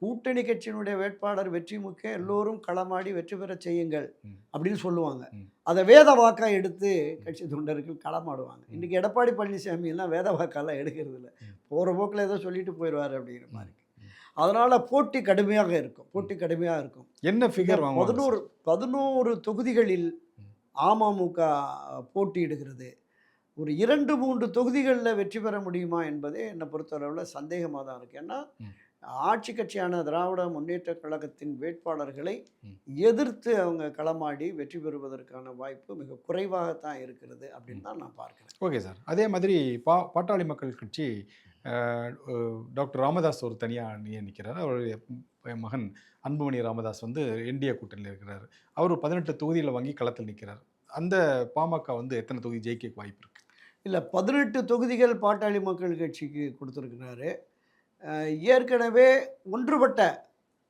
கூட்டணி கட்சியினுடைய வேட்பாளர் வெற்றி முக்கியம், எல்லோரும் களமாடி வெற்றி பெற செய்யுங்கள் அப்படின்னு சொல்லுவாங்க. அதை வேத வாக்கா எடுத்து கட்சி தொண்டர்கள் களமாடுவாங்க. இன்றைக்கி எடப்பாடி பழனிசாமி எல்லாம் வேத வாக்காலாம் எடுக்கிறது இல்லை, போகிற போக்கில் ஏதோ சொல்லிட்டு போயிடுவார் அப்படிங்கிற மாதிரி. அதனால் போட்டி கடுமையாக இருக்கும்.
என்ன ஃபிகர்?
11 தொகுதிகளில் அமமுக போட்டியிடுகிறது. ஒரு 2-3 தொகுதிகளில் வெற்றி பெற முடியுமா என்பதே என்னை பொறுத்தளவில் சந்தேகமாக தான் இருக்குது. ஏன்னா ஆட்சி கட்சியான திராவிட முன்னேற்ற கழகத்தின் வேட்பாளர்களை எதிர்த்து அவங்க களமாடி வெற்றி பெறுவதற்கான வாய்ப்பு மிக குறைவாகத்தான் இருக்கிறது அப்படின்னு தான் நான் பார்க்குறேன்.
Okay sir. அதே மாதிரி பாட்டாளி மக்கள் கட்சி டாக்டர் ராமதாஸ் ஒரு தனியாக நிற்கிறார். அவருடைய மகன் அன்புமணி ராமதாஸ் வந்து என்டிஏ கூட்டணியில் இருக்கிறார். அவர் 18 தொகுதியில் வாங்கி களத்தில் நிற்கிறார். அந்த பாமக வந்து எத்தனை தொகுதி ஜெயிக்க வாய்ப்பு இருக்குது?
இல்லை, 18 தொகுதிகள் பாட்டாளி மக்கள் கட்சிக்கு கொடுத்துருக்கிறாரு. ஏற்கனவே ஒன்றுபட்ட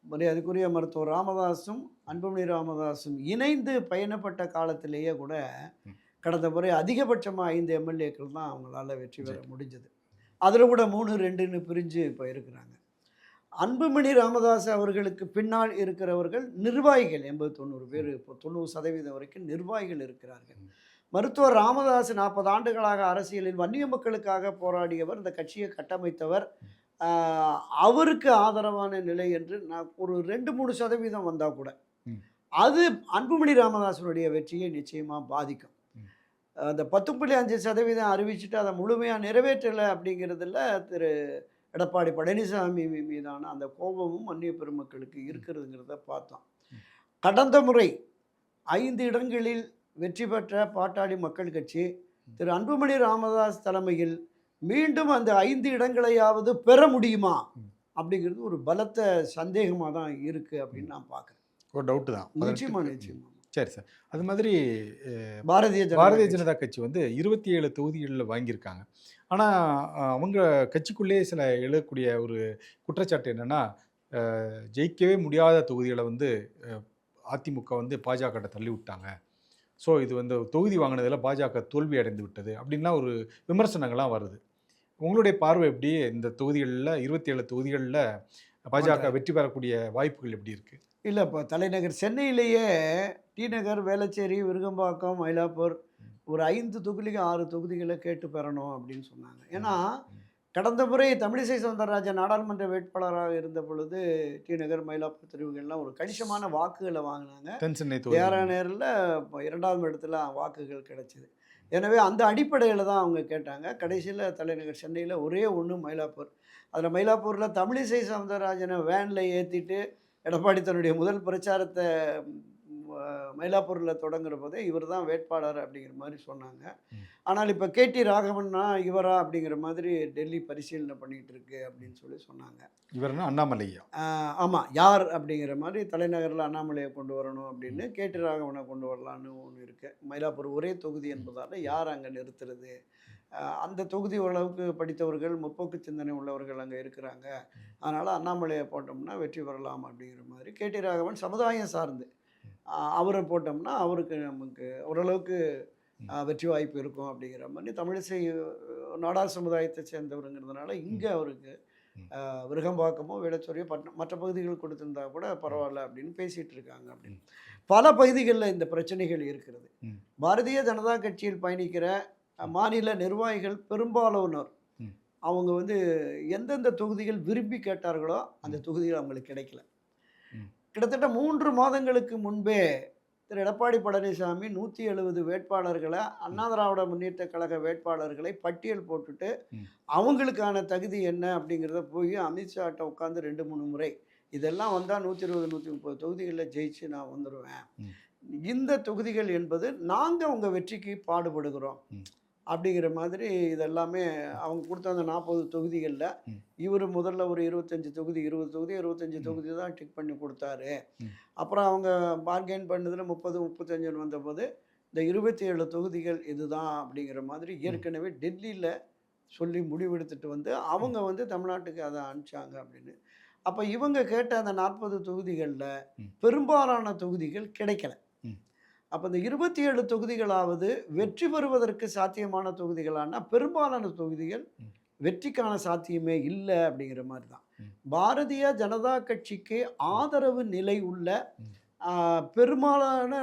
மரியாதைக்குரிய மருத்துவர் ராமதாஸும் அன்புமணி ராமதாஸும் இணைந்து பயணப்பட்ட காலத்திலேயே கூட
ம்.
கடந்த முறை அதிகபட்சமாக 5 எம்எல்ஏக்கள் தான் அவங்களால வெற்றி பெற முடிஞ்சது. அதில் கூட 3, 2ன்னு பிரிஞ்சு இப்போ இருக்கிறாங்க. அன்புமணி ராமதாஸ் அவர்களுக்கு பின்னால் இருக்கிறவர்கள் நிர்வாகிகள் 80, 90 பேர், இப்போ 90% வரைக்கும் நிர்வாகிகள் இருக்கிறார்கள். மருத்துவர் ராமதாஸ் 40 ஆண்டுகளாக அரசியலில் வன்னிய மக்களுக்காக போராடியவர், இந்த கட்சியை கட்டமைத்தவர். அவருக்கு ஆதரவான நிலை என்று நான் ஒரு 2, 3% வந்தால் கூட
ம்.
அது அன்புமணி ராமதாஸனுடைய வெற்றியை நிச்சயமாக பாதிக்கும்.
ம்.
அந்த 10.5% அறிவிச்சுட்டு அதை முழுமையாக நிறைவேற்றலை அப்படிங்கிறதுல திரு எடப்பாடி பழனிசாமி மீதான அந்த கோபமும் வன்னிய பெருமக்களுக்கு இருக்கிறதுங்கிறத பார்த்தோம். கடந்த முறை 5 இடங்களில் வெற்றி பெற்ற பாட்டாளி மக்கள் கட்சி திரு அன்புமணி ராமதாஸ் தலைமையில் மீண்டும் அந்த 5 இடங்களையாவது பெற முடியுமா அப்படிங்கிறது ஒரு பலத்த சந்தேகமாக தான் இருக்குது அப்படின்னு நான் பார்க்குறேன்.
ஒரு டவுட்டு தான்.
நிச்சயமா நிச்சயமா.
சரி சார். அது மாதிரி
பாரதிய
ஜனதா கட்சி வந்து 27 தொகுதிகளில் வாங்கியிருக்காங்க. ஆனால் அவங்க கட்சிக்குள்ளேயே சில எழக்கூடிய ஒரு குற்றச்சாட்டு என்னென்னா, ஜெயிக்கவே முடியாத தொகுதிகளை வந்து அதிமுக வந்து பாஜக தள்ளி விட்டாங்க. ஸோ இது வந்து தொகுதி வாங்கினதில் பாஜக தோல்வி அடைந்து விட்டது அப்படின்லாம் ஒரு விமர்சனங்கள்லாம் வருது. உங்களுடைய பார்வை எப்படி? இந்த தொகுதிகளில் 27 தொகுதிகளில் பாஜக வெற்றி பெறக்கூடிய வாய்ப்புகள் எப்படி இருக்குது?
இல்லை, இப்போ தலைநகர் சென்னையிலேயே டி நகர், வேளச்சேரி, விருகம்பாக்கம், மயிலாப்பூர் ஒரு 5 தொகுதிக்கு 6 தொகுதிகளை கேட்டு பெறணும் அப்படின்னு சொன்னாங்க. ஏன்னா கடந்த முறை தமிழிசை சவுந்தரராஜன் நாடாளுமன்ற வேட்பாளராக இருந்த பொழுது டி நகர், மயிலாப்பூர் தெருவுகள்லாம் ஒரு கணிசமான வாக்குகளை வாங்கினாங்க.
தென்சென்னை
நேரில் 2ஆம் இடத்துல வாக்குகள் கிடைச்சிது. எனவே அந்த அடிப்படையில் தான் அவங்க கேட்டாங்க. கடைசியில் தலைநகர் சென்னையில் ஒரே ஒன்று மயிலாப்பூர். அதில் மயிலாப்பூரில் தமிழிசை சவுந்தரராஜனை வேனில் ஏற்றிட்டு எடப்பாடி தன்னுடைய முதல் பிரச்சாரத்தை மயிலாப்பூரில் தொடங்குற போதே இவர் தான் வேட்பாளர் அப்படிங்கிற மாதிரி சொன்னாங்க. ஆனால் இப்போ கேடி ராகவன்னா இவரா அப்படிங்கிற மாதிரி டெல்லி பரிசீலனை பண்ணிகிட்டு இருக்கு அப்படின்னு சொன்னாங்க.
இவர்னா அண்ணாமலையா?
ஆமாம், யார் அப்படிங்கிற மாதிரி தலைநகரில் அண்ணாமலையை கொண்டு வரணும் அப்படின்னு கேடி ராகவனை கொண்டு வரலான்னு ஒன்று இருக்குது. மயிலாப்பூர் ஒரே தொகுதி என்பதால் யார் அங்கே நிறுத்துறது? அந்த தொகுதி ஓரளவுக்கு படித்தவர்கள், முற்போக்கு சிந்தனை உள்ளவர்கள் அங்கே இருக்கிறாங்க. அதனால் அண்ணாமலையை போட்டோம்னா வெற்றி பெறலாம் அப்படிங்கிற மாதிரி. கேடி ராகவன் சமுதாயம் சார்ந்து அவரை போட்டோம்னா அவருக்கு நமக்கு ஓரளவுக்கு வெற்றி வாய்ப்பு இருக்கும் அப்படிங்கிற மாதிரி. தமிழிசை நாடார் சமுதாயத்தை சேர்ந்தவருங்கிறதுனால இங்கே அவருக்கு விருகம்பாக்கமோ, வேளச்சேரியோ, மற்ற பகுதிகள் கொடுத்திருந்தா கூட பரவாயில்ல அப்படின்னு பேசிகிட்டு இருக்காங்க. அப்படின்னு பல பகுதிகளில் இந்த பிரச்சனைகள் இருக்கிறது. பாரதிய ஜனதா கட்சியில் பயணிக்கிற மாநில நிர்வாகிகள் பெரும்பாலானோர் அவங்க வந்து எந்தெந்த தொகுதிகள் விரும்பி கேட்டார்களோ அந்த தொகுதிகள் அவங்களுக்கு கிடைக்கல. கிட்டத்தட்ட 3 மாதங்களுக்கு முன்பே திரு எடப்பாடி பழனிசாமி 170 வேட்பாளர்களை, அண்ணா திராவிட முன்னேற்ற கழக வேட்பாளர்களை பட்டியல் போட்டுட்டு அவங்களுக்கான தகுதி என்ன அப்படிங்கிறத போய் அமித்ஷாட்ட உட்காந்து 2-3 முறை இதெல்லாம் வந்தால் 120, 130 தொகுதிகளில் ஜெயிச்சு நான் வந்துடுவேன். இந்த தொகுதிகள் என்பது நாங்கள் உங்கள் வெற்றிக்கு பாடுபடுகிறோம் அப்படிங்கிற மாதிரி இதெல்லாமே அவங்க கொடுத்த அந்த 40 தொகுதிகளில் இவர் முதல்ல ஒரு 25 தொகுதி, 20 தொகுதி, 25 தொகுதி தான் டிக் பண்ணி கொடுத்தாரு. அப்புறம் அவங்க பார்கெயின் பண்ணதில் 30, 35 வந்தபோது இந்த 27 தொகுதிகள் இதுதான் அப்படிங்கிற மாதிரி ஏற்கனவே டெல்லியில் சொல்லி முடிவெடுத்துட்டு வந்து அவங்க வந்து தமிழ்நாட்டுக்கு அதை அனுப்பிச்சாங்க அப்படின்னு. அப்போ இவங்க கேட்ட அந்த 40 தொகுதிகளில் பெரும்பாலான தொகுதிகள் கிடைக்கல. அப்போ இந்த 27 தொகுதிகளாவது வெற்றி பெறுவதற்கு சாத்தியமான தொகுதிகளானா பெரும்பாலான தொகுதிகள் வெற்றிக்கான சாத்தியமே இல்லை அப்படிங்கிற மாதிரி தான். பாரதிய ஜனதா கட்சிக்கு ஆதரவு நிலை உள்ள பெரும்பாலான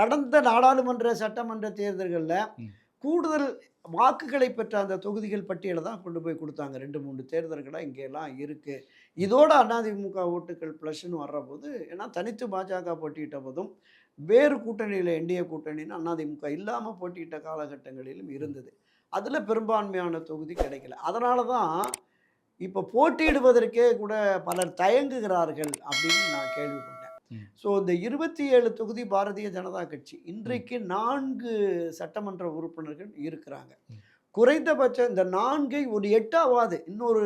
கடந்த நாடாளுமன்ற சட்டமன்ற தேர்தல்களில் கூடுதல் வாக்குகளை பெற்ற அந்த தொகுதிகள் பட்டியலை தான் கொண்டு போய் கொடுத்தாங்க. 2-3 தேர்தல்களாக இங்கெல்லாம் இருக்குது. இதோட அதிமுக ஓட்டுகள் ப்ளஸ்ன்னு வர்றபோது, ஏன்னா தனித்து பாஜக போட்டியிட்ட போதும் வேறு கூட்டணியில் என்டிஏ கூட்டணின்னு அதிமுக இல்லாமல் போட்டியிட்ட காலகட்டங்களிலும் இருந்தது. அதில் பெரும்பான்மையான தொகுதி கிடைக்கல. அதனால தான் இப்போ போட்டியிடுவதற்கே கூட பலர் தயங்குகிறார்கள் அப்படின்னு நான் கேள்விப்பட்டேன். ஸோ இந்த 27 தொகுதி பாரதிய ஜனதா கட்சி இன்றைக்கு 4 சட்டமன்ற உறுப்பினர்கள் இருக்கிறாங்க. குறைந்தபட்சம் இந்த 4ஐ ஒரு 8ஆவது இன்னொரு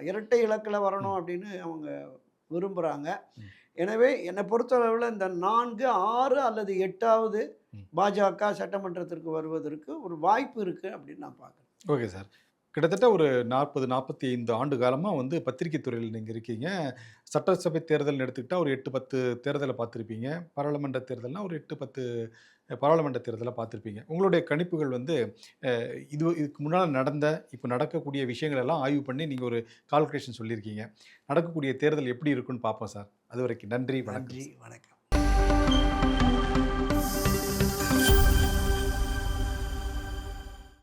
இரட்டை இலக்கில் வரணும் அப்படின்னு அவங்க விரும்புகிறாங்க. எனவே என்னை பொறுத்தளவில் இந்த 4, 6 அல்லது 8ஆவது பாஜக சட்டமன்றத்திற்கு வருவதற்கு ஒரு வாய்ப்பு இருக்குது அப்படின்னு நான் பார்க்குறேன்.
Okay sir. கிட்டத்தட்ட ஒரு 40-45 ஆண்டு காலமாக வந்து பத்திரிகை துறையில் நீங்கள் இருக்கீங்க. சட்டசபை தேர்தல்னு எடுத்துக்கிட்டால் ஒரு 8-10 தேர்தலை பார்த்துருப்பீங்க. பாராளுமன்ற தேர்தல்னா ஒரு 8-10 பாராளுமன்ற தேர்தலை பார்த்துருப்பீங்க. உங்களுடைய கணிப்புகள் வந்து இதுக்கு முன்னால் நடந்த, இப்போ நடக்கக்கூடிய விஷயங்கள் எல்லாம் ஆய்வு பண்ணி நீங்கள் ஒரு கால்குலேஷன் சொல்லியிருக்கீங்க. நடக்கக்கூடிய தேர்தல் எப்படி இருக்குன்னு பார்ப்போம் சார். அதுவரைக்கும் நன்றி, வணக்கம்.
நன்றி, வணக்கம்.